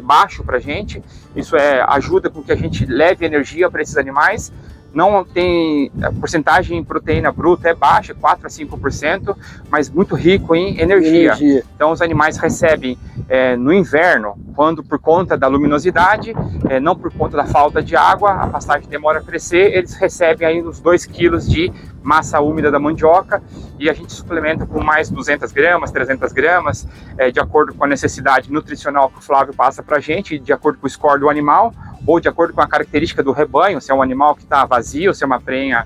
baixo para a gente. Isso ajuda com que a gente leve energia para esses animais. Não tem a porcentagem em proteína bruta, é baixa, 4 a 5%, mas muito rico em energia. Então os animais recebem no inverno, quando por conta da luminosidade, não por conta da falta de água, a pastagem demora a crescer, eles recebem aí uns 2 quilos de massa úmida da mandioca, e a gente suplementa com mais 200 gramas, 300 gramas, de acordo com a necessidade nutricional que o Flávio passa para a gente, de acordo com o score do animal, ou de acordo com a característica do rebanho, se é um animal que está vazio, se é uma prenha,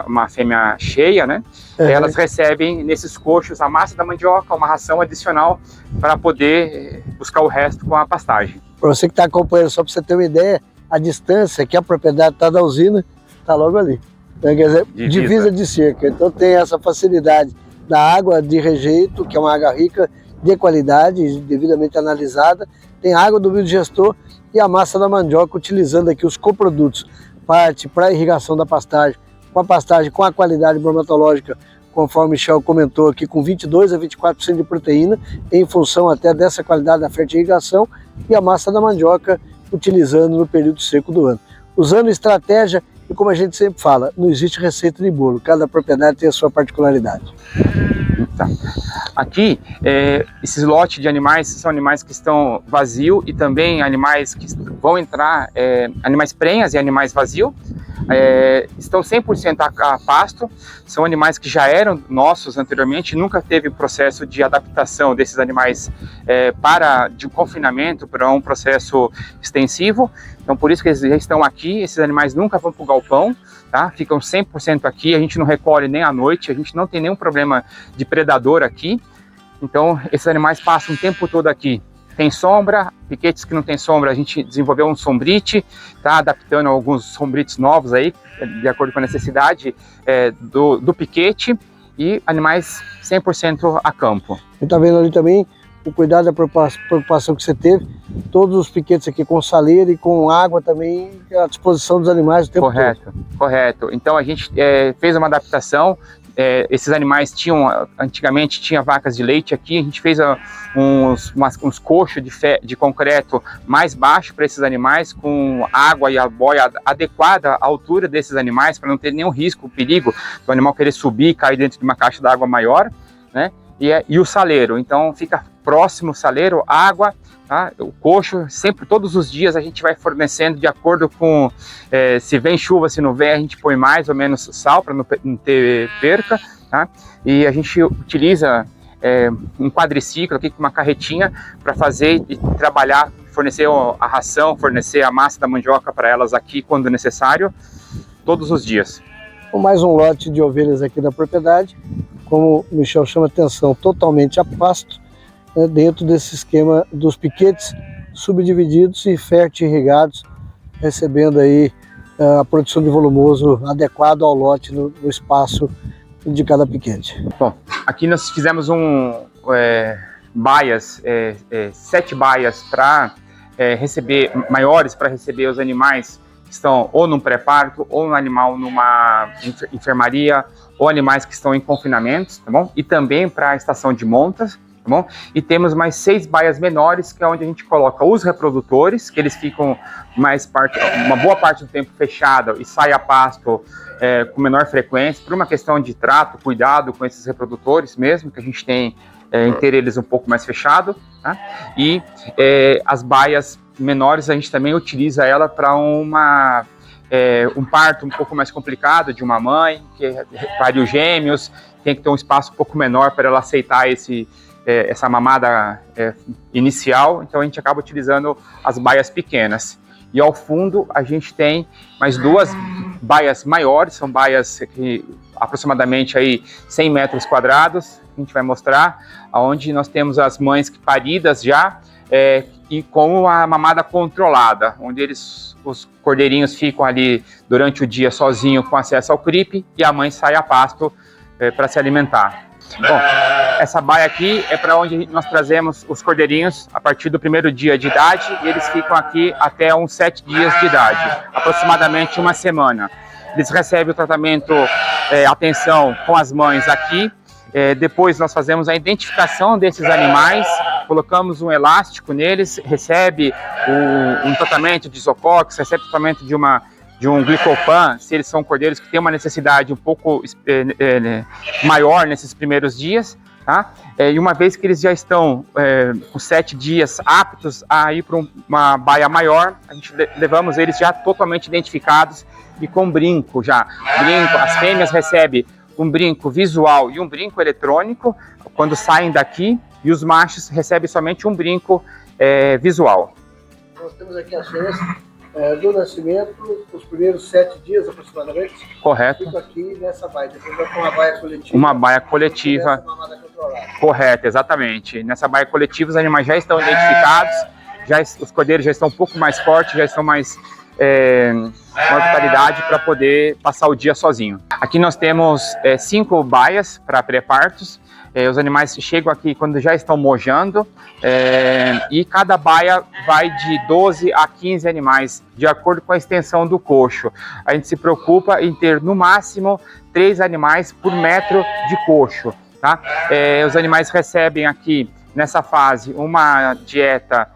uma fêmea cheia, né? Elas recebem nesses coxos a massa da mandioca, uma ração adicional para poder buscar o resto com a pastagem. Para você que está acompanhando, só para você ter uma ideia, a distância que a propriedade está da usina está logo ali. Então, quer dizer, divisa de cerca. Então tem essa facilidade da água de rejeito, que é uma água rica de qualidade, devidamente analisada. Tem a água do biodigestor e a massa da mandioca, utilizando aqui os coprodutos, parte para irrigação da pastagem, com a pastagem com a qualidade bromatológica, conforme o Michel comentou aqui, com 22 a 24% de proteína, em função até dessa qualidade da fertirrigação, e a massa da mandioca utilizando no período seco do ano. Usando estratégia, e como a gente sempre fala, não existe receita de bolo, cada propriedade tem a sua particularidade. Tá. Aqui, esses lotes de animais são animais que estão vazios e também animais que vão entrar, animais prenhas e animais vazios. Estão 100% a pasto, são animais que já eram nossos anteriormente, nunca teve processo de adaptação desses animais de confinamento para um processo extensivo, então por isso que eles já estão aqui. Esses animais nunca vão para o galpão, tá? Ficam 100% aqui, a gente não recolhe nem à noite, a gente não tem nenhum problema de predador aqui, então esses animais passam o tempo todo aqui. Tem sombra, piquetes que não tem sombra, a gente desenvolveu um sombrite, tá adaptando alguns sombrites novos aí, de acordo com a necessidade do piquete, e animais 100% a campo. Você está vendo ali também o cuidado, a preocupação que você teve, todos os piquetes aqui com saleira e com água também à disposição dos animais o tempo todo. Correto. Então a gente fez uma adaptação. Esses animais antigamente tinha vacas de leite aqui, a gente fez uns coxos de concreto mais baixo para esses animais, com água e a boia adequada à altura desses animais, para não ter nenhum risco, perigo do animal querer subir e cair dentro de uma caixa d'água maior, né? E o saleiro, então fica próximo o saleiro, água, tá? O coxo, sempre, todos os dias a gente vai fornecendo de acordo com se vem chuva, se não vem, a gente põe mais ou menos sal para não ter perca, tá? E a gente utiliza um quadriciclo aqui com uma carretinha para fazer e trabalhar, fornecer a ração, fornecer a massa da mandioca para elas aqui quando necessário, todos os dias. Mais um lote de ovelhas aqui da propriedade, como o Michel chama atenção, totalmente a pasto, dentro desse esquema dos piquetes subdivididos e fertirrigados, recebendo aí a produção de volumoso adequado ao lote no espaço de cada piquete. Bom, aqui nós fizemos baias, 7 baias para receber, maiores para receber os animais que estão ou num pré-parto, ou um animal numa enfermaria, ou animais que estão em confinamento, tá bom? E também para a estação de montas, tá bom? E temos mais 6 baias menores, que é onde a gente coloca os reprodutores, que eles ficam uma boa parte do tempo fechada e sai a pasto com menor frequência, por uma questão de trato, cuidado com esses reprodutores mesmo, que a gente tem em ter eles um pouco mais fechado, tá? E as baias menores a gente também utiliza ela para um parto um pouco mais complicado de uma mãe que pariu gêmeos, tem que ter um espaço um pouco menor para ela aceitar essa mamada inicial, então a gente acaba utilizando as baias pequenas. E ao fundo a gente tem mais 2 baias maiores, são baias que aproximadamente aí 100 metros quadrados, a gente vai mostrar, onde nós temos as mães paridas já, e com a mamada controlada, onde os cordeirinhos ficam ali durante o dia sozinho com acesso ao cripe e a mãe sai a pasto para se alimentar. Bom, essa baia aqui é para onde nós trazemos os cordeirinhos a partir do primeiro dia de idade e eles ficam aqui até uns 7 dias de idade, aproximadamente uma semana. Eles recebem o tratamento, atenção com as mães aqui. Depois nós fazemos a identificação desses animais, colocamos um elástico neles, recebe um tratamento de isocox, recebe o tratamento de um glicopan, se eles são cordeiros que têm uma necessidade um pouco maior nesses primeiros dias, tá? E uma vez que eles já estão com 7 dias aptos a ir para uma baia maior, a gente levamos eles já totalmente identificados e com brinco já. As fêmeas recebem um brinco visual e um brinco eletrônico quando saem daqui, e os machos recebem somente um brinco visual. Nós temos aqui as fêmeas do nascimento, os primeiros 7 dias aproximadamente. Correto. Fico aqui nessa baia, depois vai para uma baia coletiva. Uma baia coletiva. Correto, exatamente. Nessa baia coletiva os animais já estão identificados, os cordeiros já estão um pouco mais fortes, já estão mais mortalidade para poder passar o dia sozinho. Aqui nós temos 5 baias para pré-partos. Os animais chegam aqui quando já estão mojando e cada baia vai de 12 a 15 animais, de acordo com a extensão do coxo. A gente se preocupa em ter no máximo 3 animais por metro de coxo, tá? Os animais recebem aqui nessa fase uma dieta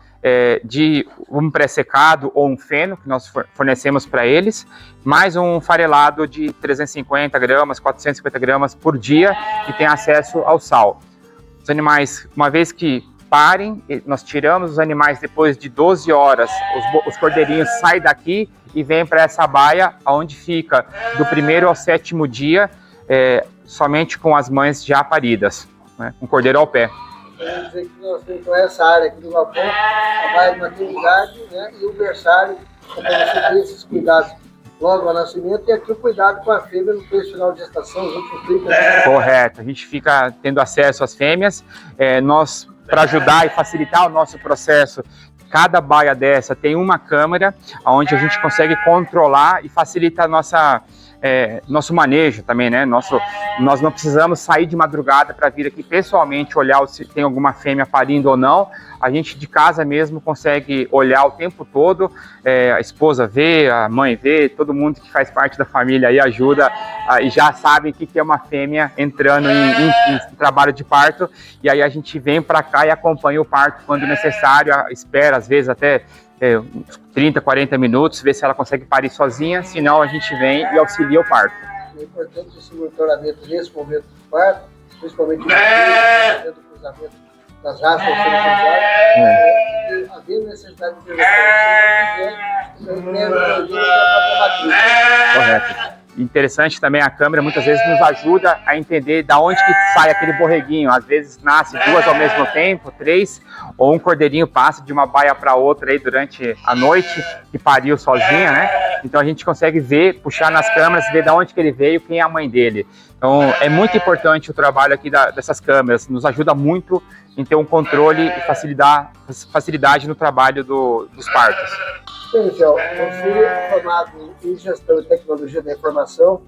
de um pré-secado ou um feno que nós fornecemos para eles, mais um farelado de 350 gramas, 450 gramas por dia e tem acesso ao sal. Os animais, uma vez que parem, nós tiramos os animais depois de 12 horas, os cordeirinhos saem daqui e vêm para essa baia, onde fica do 1º ao 7º dia, somente com as mães já paridas, né, com o cordeiro ao pé. Quer dizer que nós temos essa área aqui do galpão, a baia de maternidade, né, e o berçário, para você ter esses cuidados logo ao nascimento, e aqui o cuidado com a fêmea no período final de gestação, os últimos 30 dias. Correto, a gente fica tendo acesso às fêmeas, nós, para ajudar e facilitar o nosso processo, cada baia dessa tem uma câmera, onde a gente consegue controlar e facilita a nosso manejo também, né? Nós não precisamos sair de madrugada para vir aqui pessoalmente olhar se tem alguma fêmea parindo ou não. A gente de casa mesmo consegue olhar o tempo todo, a esposa vê, a mãe vê, todo mundo que faz parte da família aí ajuda e já sabem que é uma fêmea entrando em trabalho de parto, e aí a gente vem para cá e acompanha o parto quando necessário, espera às vezes até 30, 40 minutos, ver se ela consegue parir sozinha, senão a gente vem e auxilia o parto. É importante esse monitoramento nesse momento do parto, principalmente no cruzamento das raças e havendo necessidade de Correto. Interessante também, a câmera muitas vezes nos ajuda a entender da onde que sai aquele borreguinho. Às vezes nasce 2 ao mesmo tempo, 3, ou um cordeirinho passa de uma baia para outra aí durante a noite e pariu sozinha, né? Então a gente consegue ver, puxar nas câmeras, ver da onde que ele veio, quem é a mãe dele. Então é muito importante o trabalho aqui dessas câmeras, nos ajuda muito em ter um controle e facilidade no trabalho dos partos. Bem, Michel, você é formado em gestão e tecnologia da informação,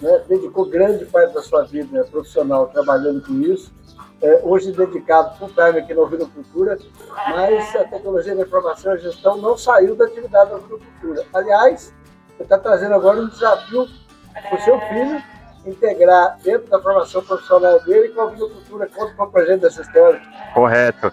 né, dedicou grande parte da sua vida profissional trabalhando com isso, hoje dedicado full time aqui na Ovinocultura, mas a tecnologia da informação e a gestão não saiu da atividade da Ovinocultura. Aliás, você está trazendo agora um desafio para o seu filho integrar dentro da formação profissional dele com a Ovinocultura. Conta um pouco para a gente dessa história. Correto.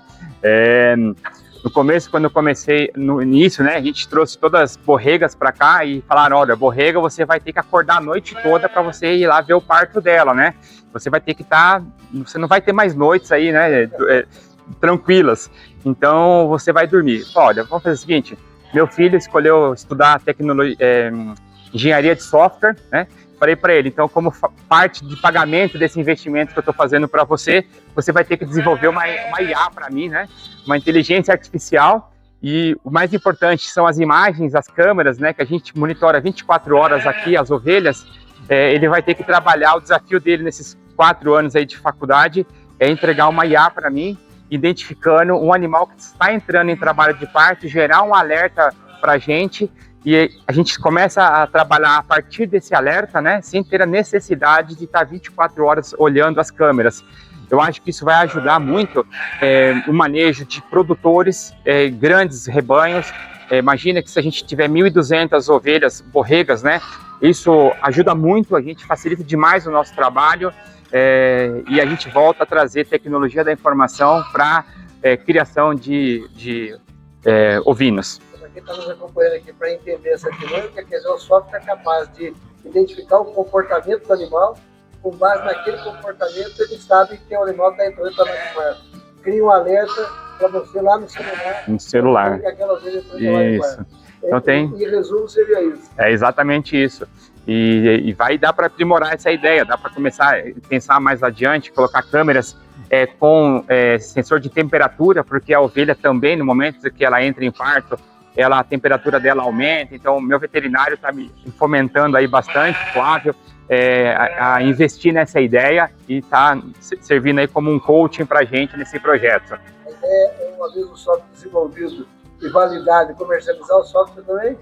No começo, quando eu comecei, no início, né, a gente trouxe todas as borregas para cá e falaram, olha, borrega você vai ter que acordar a noite toda para você ir lá ver o parto dela, né? Você vai ter que você não vai ter mais noites aí, né, tranquilas. Então, você vai dormir. Olha, vamos fazer o seguinte, meu filho escolheu estudar engenharia de software, né? Falei para ele, então, como parte de pagamento desse investimento que eu estou fazendo para você, você vai ter que desenvolver uma IA para mim, né? Uma inteligência artificial, e o mais importante são as imagens, as câmeras, né? Que a gente monitora 24 horas aqui, as ovelhas. Ele vai ter que trabalhar, o desafio dele nesses 4 anos aí de faculdade é entregar uma IA para mim, identificando um animal que está entrando em trabalho de parto, gerar um alerta para a gente e a gente começa a trabalhar a partir desse alerta, né, sem ter a necessidade de estar 24 horas olhando as câmeras. Eu acho que isso vai ajudar muito o manejo de produtores, grandes rebanhos. Imagina que se a gente tiver 1.200 ovelhas borregas, né, isso ajuda muito, a gente facilita demais o nosso trabalho, e a gente volta a trazer tecnologia da informação para criação de ovinos. Para quem está nos acompanhando aqui, para entender essa dinâmica, quer dizer, o software é capaz de identificar o comportamento do animal. Com base naquele comportamento, ele sabe que o animal está entrando para mais. Cria um alerta para você lá no celular. No celular. Que aquela ovelha isso. Então em resumo, seria isso. É exatamente isso. E vai dar para aprimorar essa ideia, dá para começar a pensar mais adiante, colocar câmeras com sensor de temperatura, porque a ovelha também, no momento que ela entra em parto, a temperatura dela aumenta. Então, o meu veterinário está me fomentando aí bastante, Flávio, a investir nessa ideia e está servindo aí como um coaching para a gente nesse projeto. Uma vez o software desenvolvido e validado e comercializar o software também?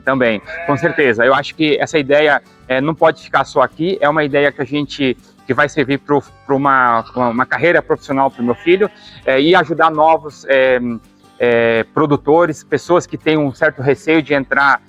Também, com certeza. Eu acho que essa ideia não pode ficar só aqui, é uma ideia que vai servir para uma carreira profissional para o meu filho e ajudar novos produtores, pessoas que têm um certo receio de entrar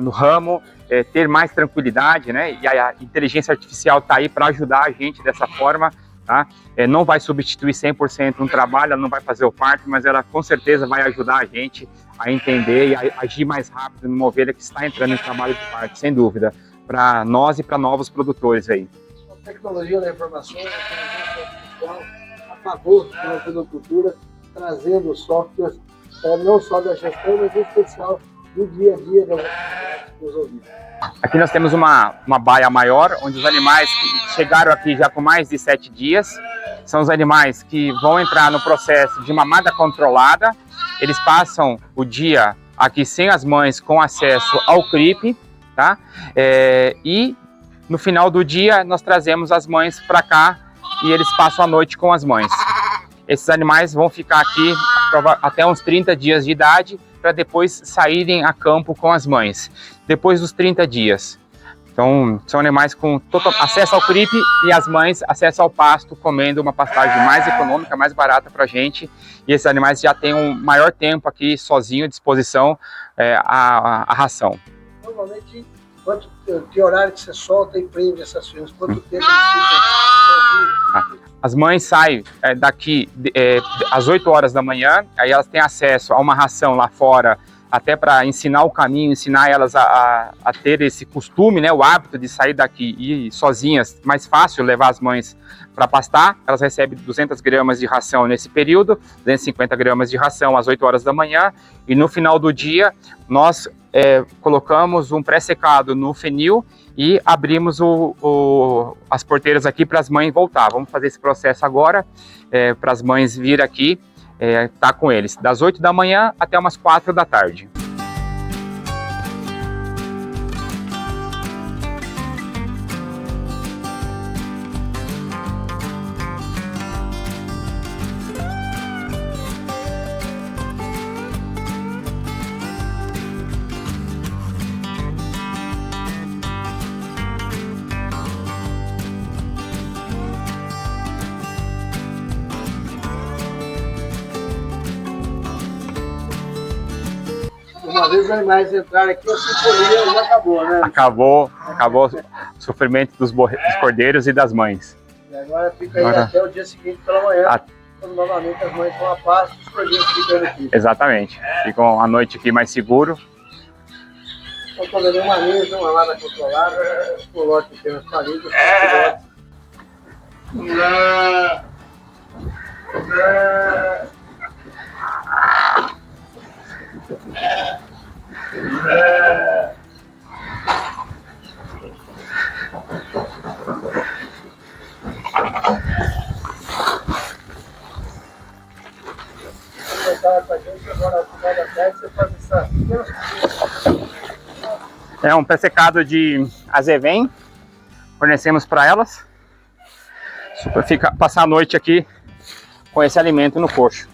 no ramo, ter mais tranquilidade, né? E a inteligência artificial está aí para ajudar a gente dessa forma, tá? Não vai substituir 100% um trabalho, ela não vai fazer o parto, mas ela com certeza vai ajudar a gente a entender e a agir mais rápido numa ovelha que está entrando em trabalho de parto, sem dúvida, para nós e para novos produtores aí. A tecnologia da informação, a inteligência artificial a favor da agricultura, trazendo softwares não só da gestão, mas em especial do dia a dia dos ouvintes. Aqui nós temos uma baia maior, onde os animais que chegaram aqui já com mais de 7 dias, são os animais que vão entrar no processo de mamada controlada. Eles passam o dia aqui sem as mães, com acesso ao CRIP, tá? E no final do dia nós trazemos as mães para cá e eles passam a noite com as mães. Esses animais vão ficar aqui até uns 30 dias de idade, para depois saírem a campo com as mães, depois dos 30 dias. Então, são animais com total acesso ao CRIP e as mães acesso ao pasto, comendo uma pastagem mais econômica, mais barata para a gente. E esses animais já têm um maior tempo aqui sozinho à disposição a ração. Normalmente, que horário que você solta e prende essas fêmeas? Quanto tempo eles ficam? As mães saem daqui às 8 horas da manhã, aí elas têm acesso a uma ração lá fora, até para ensinar o caminho, ensinar elas a ter esse costume, né, o hábito de sair daqui e ir sozinhas, mais fácil levar as mães para pastar. Elas recebem 200 gramas de ração nesse período, 250 gramas de ração às 8 horas da manhã, e no final do dia nós colocamos um pré-secado no fenil e abrimos as porteiras aqui para as mães voltar. Vamos fazer esse processo agora, para as mães vir aqui, tá com eles, das 8 da manhã até umas 4 da tarde. Uma vez os animais entraram aqui, a sinfonia já acabou, né? Acabou o sofrimento dos cordeiros e das mães. E agora fica aí até o dia seguinte pela manhã, quando novamente as mães vão a pasto e os cordeiros ficando aqui. Exatamente, ficam a noite aqui mais seguro. Então, quando vem uma mesa, uma lada controlada, o lote que tem os palitos, É um pré-secado de azevém, fornecemos para elas, passar a noite aqui com esse alimento no coxo.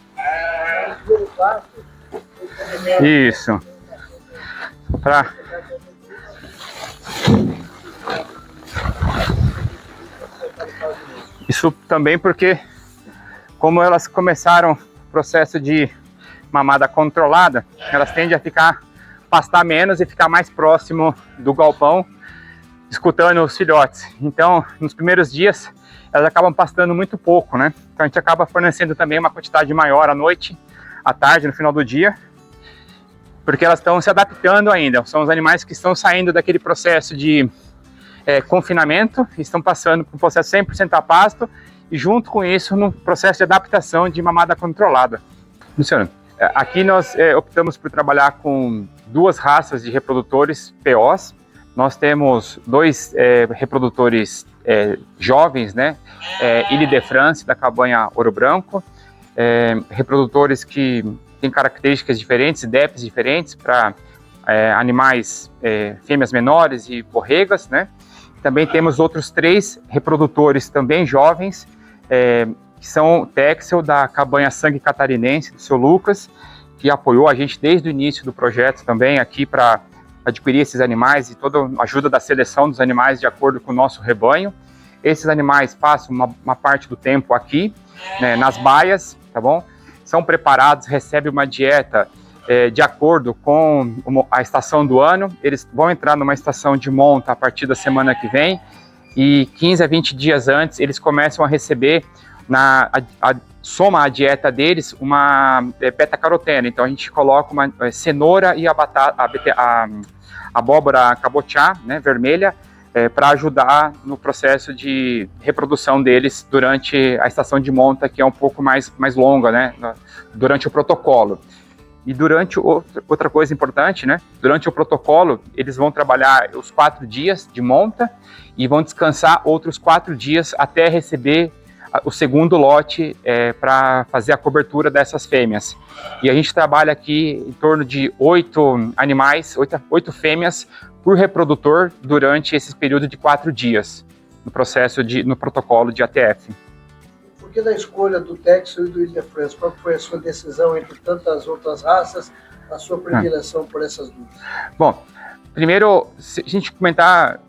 Isso. Isso também porque, como elas começaram o processo de mamada controlada, elas tendem a pastar menos e ficar mais próximo do galpão, escutando os filhotes. Então, nos primeiros dias, elas acabam pastando muito pouco, né? Então a gente acaba fornecendo também uma quantidade maior à noite, à tarde, no final do dia, porque elas estão se adaptando ainda. São os animais que estão saindo daquele processo de confinamento, estão passando por um processo 100% a pasto, e junto com isso, no processo de adaptação de mamada controlada. Luciano, aqui nós optamos por trabalhar com 2 raças de reprodutores POs. Nós temos 2 reprodutores jovens, né? Ile de France, da cabanha Ouro Branco, reprodutores que têm características diferentes, DEPs diferentes para animais, fêmeas menores e borregas, né? Também temos outros 3 reprodutores também jovens, que são Texel, da cabanha Sangue Catarinense, do seu Lucas, que apoiou a gente desde o início do projeto também aqui para adquirir esses animais e toda a ajuda da seleção dos animais de acordo com o nosso rebanho. Esses animais passam uma parte do tempo aqui, né, nas baias, tá bom? São preparados, recebem uma dieta de acordo com a estação do ano. Eles vão entrar numa estação de monta a partir da semana que vem, e 15 a 20 dias antes eles começam a receber, soma a dieta deles, uma beta-caroteno. Então a gente coloca uma cenoura e a abóbora cabotiá, né, vermelha, para ajudar no processo de reprodução deles durante a estação de monta, que é um pouco mais longa, né, durante o protocolo. E durante outra coisa importante, né? Durante o protocolo, eles vão trabalhar os 4 dias de monta e vão descansar outros 4 dias até receber o segundo lote para fazer a cobertura dessas fêmeas. E a gente trabalha aqui em torno de 8 animais, 8 fêmeas por reprodutor durante esse período de 4 dias no protocolo de ATF. Por que da escolha do Texel e do Ile de France? Qual foi a sua decisão entre tantas outras raças, a sua predileção por essas 2? Bom, primeiro, se a gente comentar,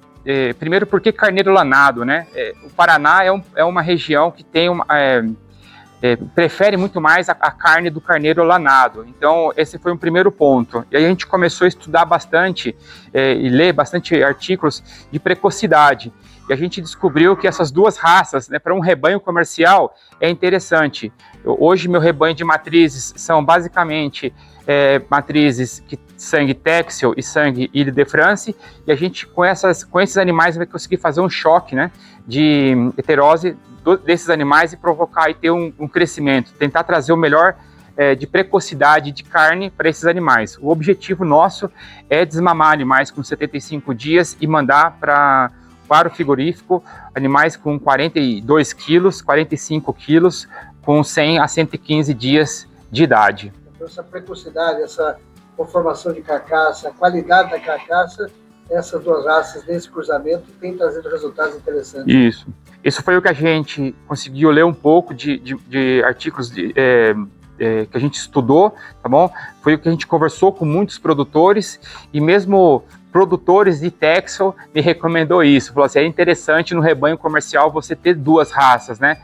primeiro, por que carneiro lanado, né? O Paraná é uma região que tem prefere muito mais a carne do carneiro lanado. Então, esse foi um primeiro ponto. E aí a gente começou a estudar bastante e ler bastante artigos de precocidade. E a gente descobriu que essas 2 raças, né, para um rebanho comercial, é interessante. Hoje, meu rebanho de matrizes são basicamente matrizes que sangue Texel e sangue Ile de France, e a gente, com esses animais, vai conseguir fazer um choque, né, de heterose desses animais e provocar e ter um crescimento, tentar trazer o melhor de precocidade de carne para esses animais. O objetivo nosso é desmamar animais com 75 dias e mandar para o frigorífico animais com 42 quilos, 45 quilos, com 100 a 115 dias de idade. Então, essa precocidade, essa conformação de carcaça, a qualidade da carcaça, essas 2 raças nesse cruzamento tem trazido resultados interessantes. Isso foi o que a gente conseguiu ler um pouco de artigos que a gente estudou, tá bom? Foi o que a gente conversou com muitos produtores, e mesmo produtores de Texel me recomendou isso. Falou assim, é interessante no rebanho comercial você ter 2 raças, né?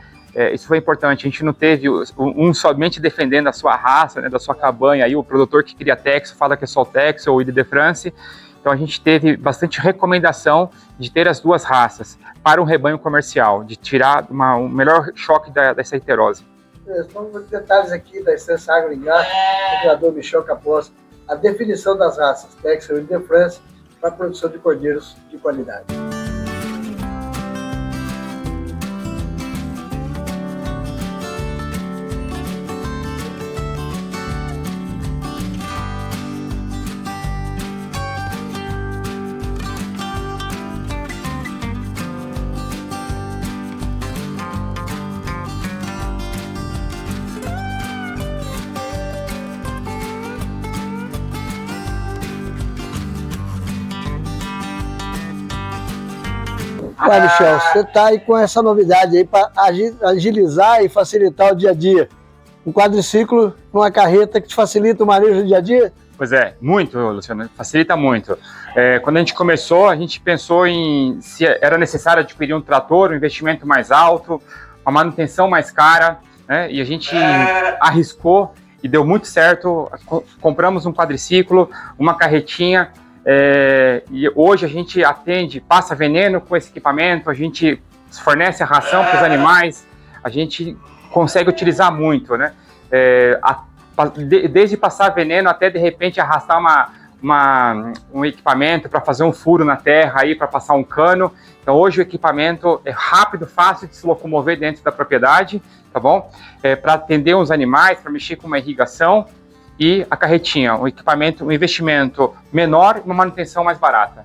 Isso foi importante. A gente não teve um somente defendendo a sua raça, né, da sua cabanha. Aí o produtor que cria Texel fala que é só o Texel ou Ile de France. Então a gente teve bastante recomendação de ter as 2 raças para um rebanho comercial, de tirar um melhor choque dessa heterose. Vamos ver detalhes aqui da Estância Agroingá, do criador Michel Capós, a definição das raças Texel e Ile de France para a produção de cordeiros de qualidade. Olha, Michel, você está aí com essa novidade aí para agilizar e facilitar o dia a dia. Um quadriciclo numa carreta que te facilita o manejo do dia a dia? Pois é, muito, Luciano, facilita muito. Quando a gente começou, a gente pensou em se era necessário adquirir um trator, um investimento mais alto, uma manutenção mais cara, né? E a gente arriscou e deu muito certo. Compramos um quadriciclo, uma carretinha, e hoje a gente atende, passa veneno com esse equipamento, a gente fornece a ração para os animais, a gente consegue utilizar muito, né? Desde passar veneno até de repente arrastar um equipamento para fazer um furo na terra aí para passar um cano. Então hoje o equipamento é rápido, fácil de se locomover dentro da propriedade, tá bom? Para atender os animais, para mexer com uma irrigação, e a carretinha, um equipamento, um investimento menor e uma manutenção mais barata.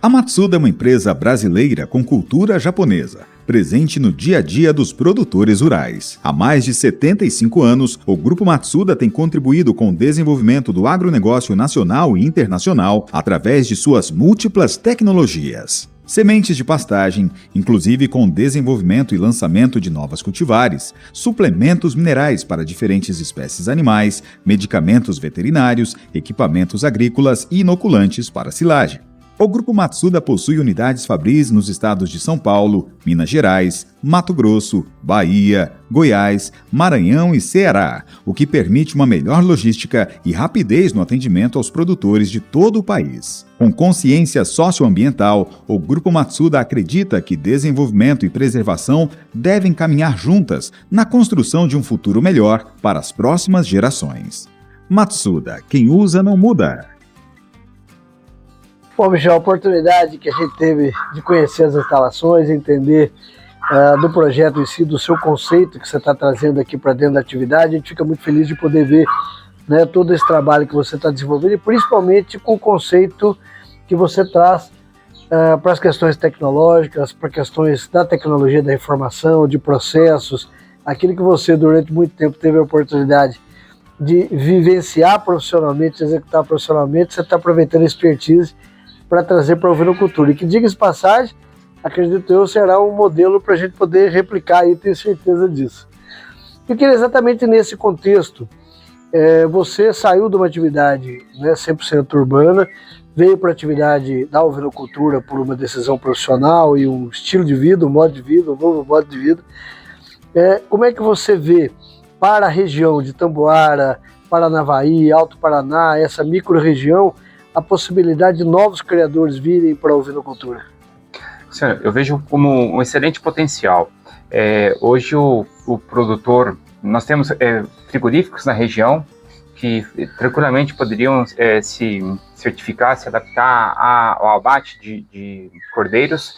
A Matsuda é uma empresa brasileira com cultura japonesa, presente no dia a dia dos produtores rurais. Há mais de 75 anos, o Grupo Matsuda tem contribuído com o desenvolvimento do agronegócio nacional e internacional através de suas múltiplas tecnologias. Sementes de pastagem, inclusive com desenvolvimento e lançamento de novas cultivares, suplementos minerais para diferentes espécies animais, medicamentos veterinários, equipamentos agrícolas e inoculantes para silagem. O Grupo Matsuda possui unidades fabris nos estados de São Paulo, Minas Gerais, Mato Grosso, Bahia, Goiás, Maranhão e Ceará, o que permite uma melhor logística e rapidez no atendimento aos produtores de todo o país. Com consciência socioambiental, o Grupo Matsuda acredita que desenvolvimento e preservação devem caminhar juntas na construção de um futuro melhor para as próximas gerações. Matsuda, quem usa não muda. Bom, Michel, a oportunidade que a gente teve de conhecer as instalações, entender do projeto em si, do seu conceito que você está trazendo aqui para dentro da atividade, a gente fica muito feliz de poder ver, né, todo esse trabalho que você está desenvolvendo e principalmente com o conceito que você traz para as questões tecnológicas, para questões da tecnologia da informação, de processos, aquilo que você durante muito tempo teve a oportunidade de vivenciar profissionalmente, de executar profissionalmente, você está aproveitando a expertise para trazer para a ovinocultura. E que, diga-se de passagem, acredito eu, será um modelo para a gente poder replicar e tenho certeza disso. Eu queria exatamente nesse contexto, você saiu de uma atividade, né, 100% urbana, veio para a atividade da ovinocultura por uma decisão profissional e um estilo de vida, um modo de vida, um novo modo de vida. Como é que você vê para a região de Tamboara, Paranavaí, Alto Paraná, essa micro-região, a possibilidade de novos criadores virem para a ovinocultura? Eu vejo como um excelente potencial. Hoje o produtor, nós temos frigoríficos na região que tranquilamente poderiam se certificar, se adaptar ao abate de cordeiros,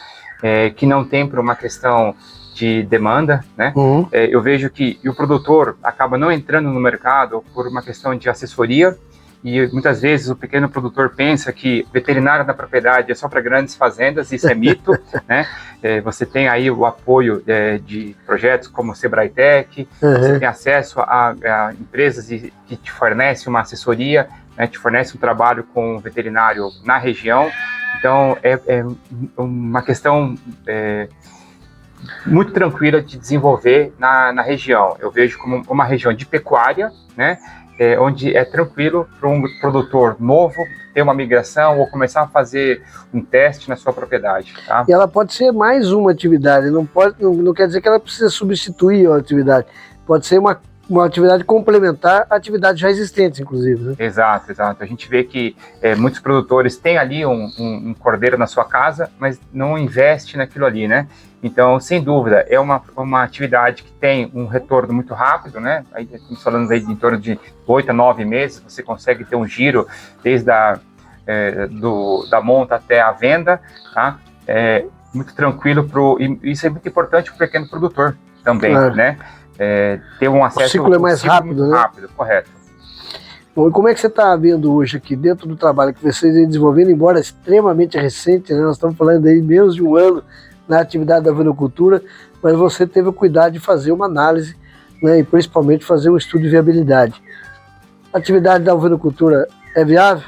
que não tem por uma questão de demanda, né? Eu vejo que o produtor acaba não entrando no mercado por uma questão de assessoria, e muitas vezes o pequeno produtor pensa que veterinário da propriedade é só para grandes fazendas. Isso é mito, né? Você tem aí o apoio de projetos como o Sebrae-Tech, você tem acesso a empresas que te fornecem uma assessoria, né? Te fornecem um trabalho com um veterinário na região. Então é uma questão muito tranquila de desenvolver na região. Eu vejo como uma região de pecuária, né? Onde é tranquilo para um produtor novo ter uma migração ou começar a fazer um teste na sua propriedade. Tá? E ela pode ser mais uma atividade, não quer dizer que ela precisa substituir a atividade. Pode ser uma uma atividade complementar a atividades já existentes, inclusive, né? Exato, exato. A gente vê que muitos produtores têm ali um cordeiro na sua casa, mas não investe naquilo ali, né? Então, sem dúvida, é uma atividade que tem um retorno muito rápido, né? Aí estamos falando aí de em torno de 8 a 9 meses, você consegue ter um giro desde da monta até a venda, tá? Muito tranquilo e isso é muito importante para o pequeno produtor também, né? Ter um acesso... O ciclo é mais rápido, né? Rápido, correto. Bom, e como é que você está vendo hoje aqui, dentro do trabalho que vocês vêm desenvolvendo, embora extremamente recente, né? Nós estamos falando aí menos de um ano na atividade da ovinocultura, mas você teve o cuidado de fazer uma análise, né? E principalmente fazer um estudo de viabilidade. A atividade da ovinocultura é viável?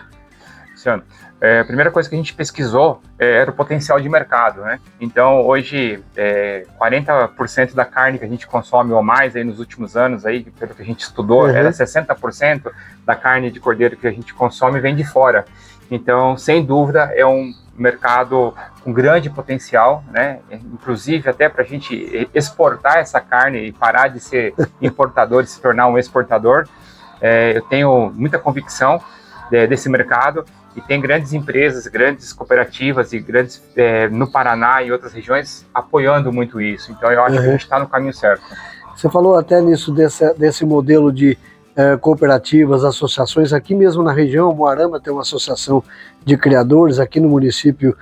Luciano, a primeira coisa que a gente pesquisou era o potencial de mercado, né? Então, hoje, 40% da carne que a gente consome ou mais aí nos últimos anos, aí, pelo que a gente estudou, era 60% da carne de cordeiro que a gente consome vem de fora. Então, sem dúvida, é um mercado com grande potencial, né? Inclusive até para a gente exportar essa carne e parar de ser importador e se tornar um exportador. Eu tenho muita convicção desse mercado e tem grandes empresas, grandes cooperativas e grandes no Paraná e em outras regiões apoiando muito isso. Então eu acho que a gente está no caminho certo. Você falou até nisso desse modelo de cooperativas, associações. Aqui mesmo na região, Moarama tem uma associação de criadores, aqui no município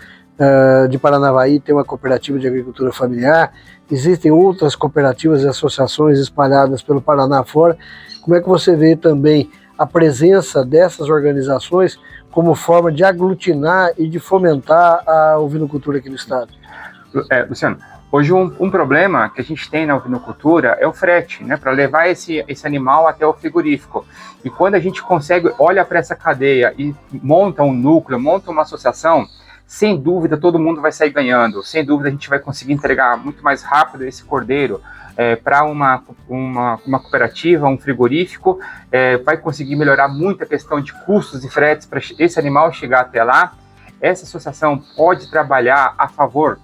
de Paranavaí tem uma cooperativa de agricultura familiar, existem outras cooperativas e associações espalhadas pelo Paraná fora. Como é que você vê também a presença dessas organizações como forma de aglutinar e de fomentar a ovinocultura aqui no estado? Luciano, hoje um problema que a gente tem na ovinocultura é o frete, né, para levar esse animal até o frigorífico. E quando a gente olha para essa cadeia e monta um núcleo, monta uma associação, sem dúvida todo mundo vai sair ganhando. Sem dúvida a gente vai conseguir entregar muito mais rápido esse cordeiro para uma cooperativa, um frigorífico, vai conseguir melhorar muito a questão de custos e fretes para esse animal chegar até lá. Essa associação pode trabalhar a favor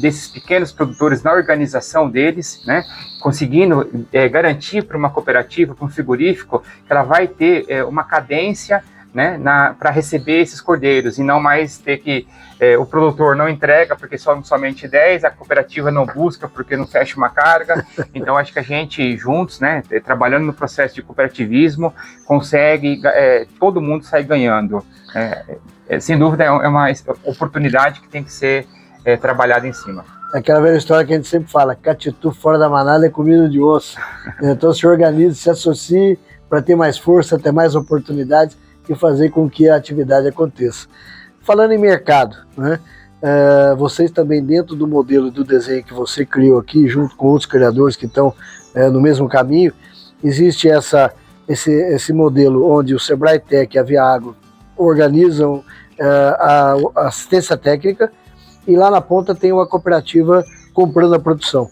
desses pequenos produtores na organização deles, né, conseguindo garantir para uma cooperativa, para um frigorífico, que ela vai ter uma cadência, né, para receber esses cordeiros e não mais ter que o produtor não entrega porque somente 10, a cooperativa não busca porque não fecha uma carga. Então acho que a gente juntos, né, trabalhando no processo de cooperativismo, consegue todo mundo sair ganhando. Sem dúvida é uma oportunidade que tem que ser trabalhada em cima. Aquela velha história que a gente sempre fala, catitu fora da manada é comida de osso. Então se organize, se associe para ter mais força, ter mais oportunidades e fazer com que a atividade aconteça. Falando em mercado, né, vocês também dentro do modelo do desenho que você criou aqui, junto com outros criadores que estão no mesmo caminho, existe esse modelo onde o Sebrae Tech e a Viagro organizam a assistência técnica e lá na ponta tem uma cooperativa comprando a produção.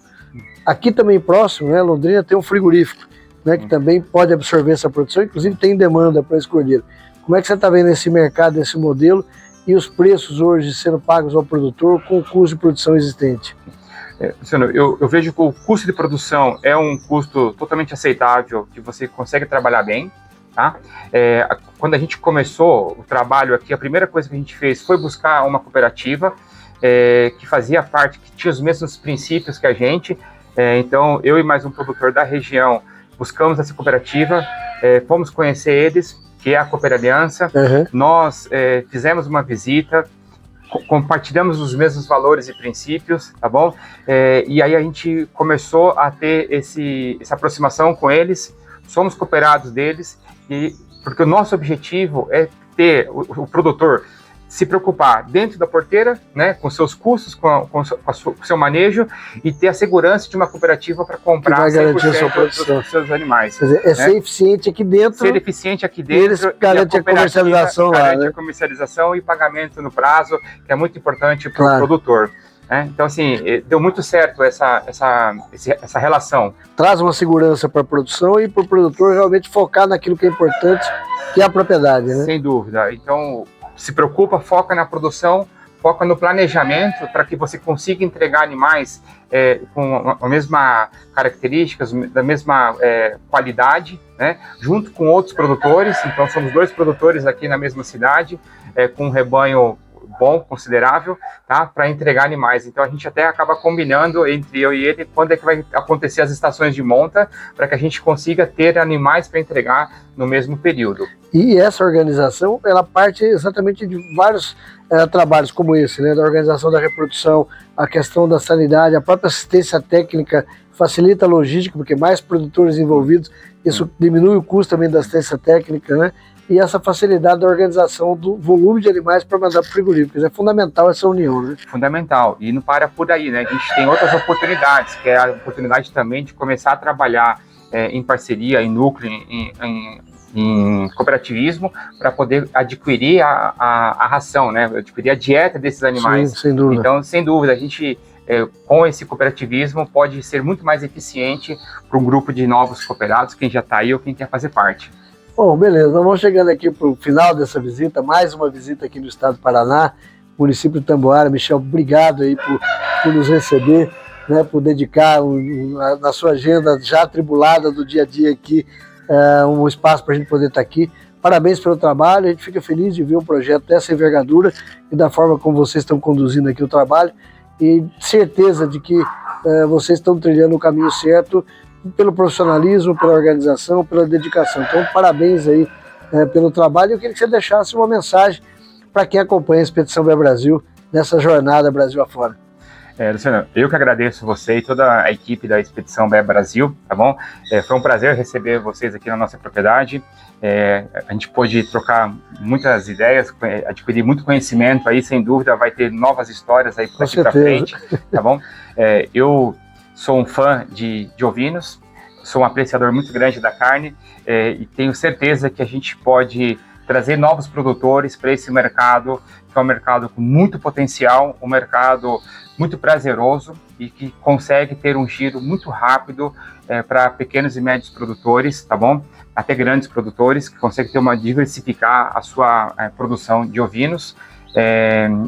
Aqui também próximo, né, Londrina, tem um frigorífico, né, que também pode absorver essa produção, inclusive tem demanda para esse cordeiro. Como é que você está vendo esse mercado, esse modelo e os preços hoje sendo pagos ao produtor com o custo de produção existente? Luciano, eu vejo que o custo de produção é um custo totalmente aceitável, que você consegue trabalhar bem, tá? Quando a gente começou o trabalho aqui, a primeira coisa que a gente fez foi buscar uma cooperativa que fazia parte, que tinha os mesmos princípios que a gente. Então, eu e mais um produtor da região buscamos essa cooperativa, fomos conhecer eles, que é a Cooper Aliança. Nós fizemos uma visita, compartilhamos os mesmos valores e princípios, tá bom? E aí a gente começou a ter essa aproximação com eles, somos cooperados deles, porque o nosso objetivo é ter o produtor se preocupar dentro da porteira, né, com seus custos, com o seu manejo, e ter a segurança de uma cooperativa para comprar 100% dos seus animais. Quer dizer, ser eficiente aqui dentro. Ser eficiente aqui dentro. Eles garantem a comercialização lá, né? A comercialização e pagamento no prazo, que é muito importante para o produtor. Então, assim, deu muito certo essa relação. Traz uma segurança para a produção e para o produtor realmente focar naquilo que é importante, que é a propriedade, né? Sem dúvida. Então, se preocupa, foca na produção, foca no planejamento para que você consiga entregar animais com a mesma características, da mesma qualidade, né, junto com outros produtores. Então, somos 2 produtores aqui na mesma cidade, com um rebanho bom, considerável, tá, para entregar animais. Então, a gente até acaba combinando entre eu e ele quando é que vai acontecer as estações de monta, para que a gente consiga ter animais para entregar no mesmo período. E essa organização, ela parte exatamente de vários trabalhos como esse, né, da organização da reprodução, a questão da sanidade, a própria assistência técnica, facilita a logística, porque mais produtores envolvidos, isso diminui o custo também da assistência técnica, né, e essa facilidade da organização do volume de animais para mandar para o frigorífico. É fundamental essa união, né? Fundamental. E não para por aí, né? A gente tem outras oportunidades, que é a oportunidade também de começar a trabalhar em parceria, em núcleo, em cooperativismo, para poder adquirir a ração, né? Adquirir a dieta desses animais. Sim, sem dúvida. Então, sem dúvida, a gente, com esse cooperativismo, pode ser muito mais eficiente para um grupo de novos cooperados, quem já está aí ou quem quer fazer parte. Bom, beleza, nós vamos chegando aqui para o final dessa visita, mais uma visita aqui no estado do Paraná, município de Tamboara. Michel, obrigado aí por nos receber, né, por dedicar na sua agenda já atribulada do dia a dia aqui, um espaço para a gente poder estar aqui. Parabéns pelo trabalho, a gente fica feliz de ver um projeto dessa envergadura e da forma como vocês estão conduzindo aqui o trabalho, e certeza de que vocês estão trilhando o caminho certo, pelo profissionalismo, pela organização, pela dedicação. Então, parabéns aí pelo trabalho. Eu queria que você deixasse uma mensagem para quem acompanha a Expedição Bé Brasil nessa jornada Brasil afora. Luciano, eu que agradeço você e toda a equipe da Expedição Bé Brasil, tá bom? Foi um prazer receber vocês aqui na nossa propriedade. A gente pôde trocar muitas ideias, adquirir muito conhecimento aí, sem dúvida vai ter novas histórias aí daqui para frente, tá bom? Eu sou um fã de ovinos, sou um apreciador muito grande da carne, e tenho certeza que a gente pode trazer novos produtores para esse mercado, que é um mercado com muito potencial, um mercado muito prazeroso e que consegue ter um giro muito rápido para pequenos e médios produtores, tá bom? Até grandes produtores, que conseguem diversificar a sua produção de ovinos,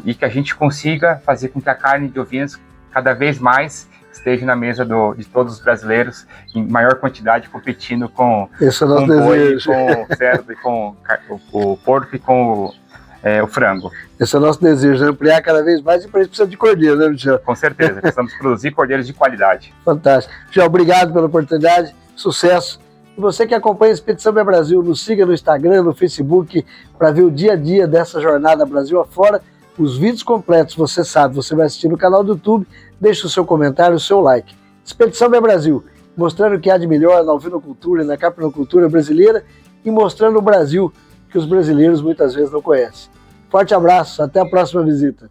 e que a gente consiga fazer com que a carne de ovinos cada vez mais esteja na mesa de todos os brasileiros em maior quantidade, competindo com o boi, com o cerdo, com o porco e com o frango. Esse é o nosso desejo, ampliar cada vez mais, e para isso precisa de cordeiro, né, Michel? Com certeza, precisamos produzir cordeiros de qualidade. Fantástico. Michel, obrigado pela oportunidade, sucesso. E você que acompanha a Expedição Bé Brasil, nos siga no Instagram, no Facebook, para ver o dia a dia dessa jornada Brasil afora. Os vídeos completos, você sabe, você vai assistir no canal do YouTube, deixe o seu comentário, o seu like. Expedição Bé Brasil, mostrando o que há de melhor na ovinocultura e na caprinocultura brasileira, e mostrando o Brasil que os brasileiros muitas vezes não conhecem. Forte abraço, até a próxima visita.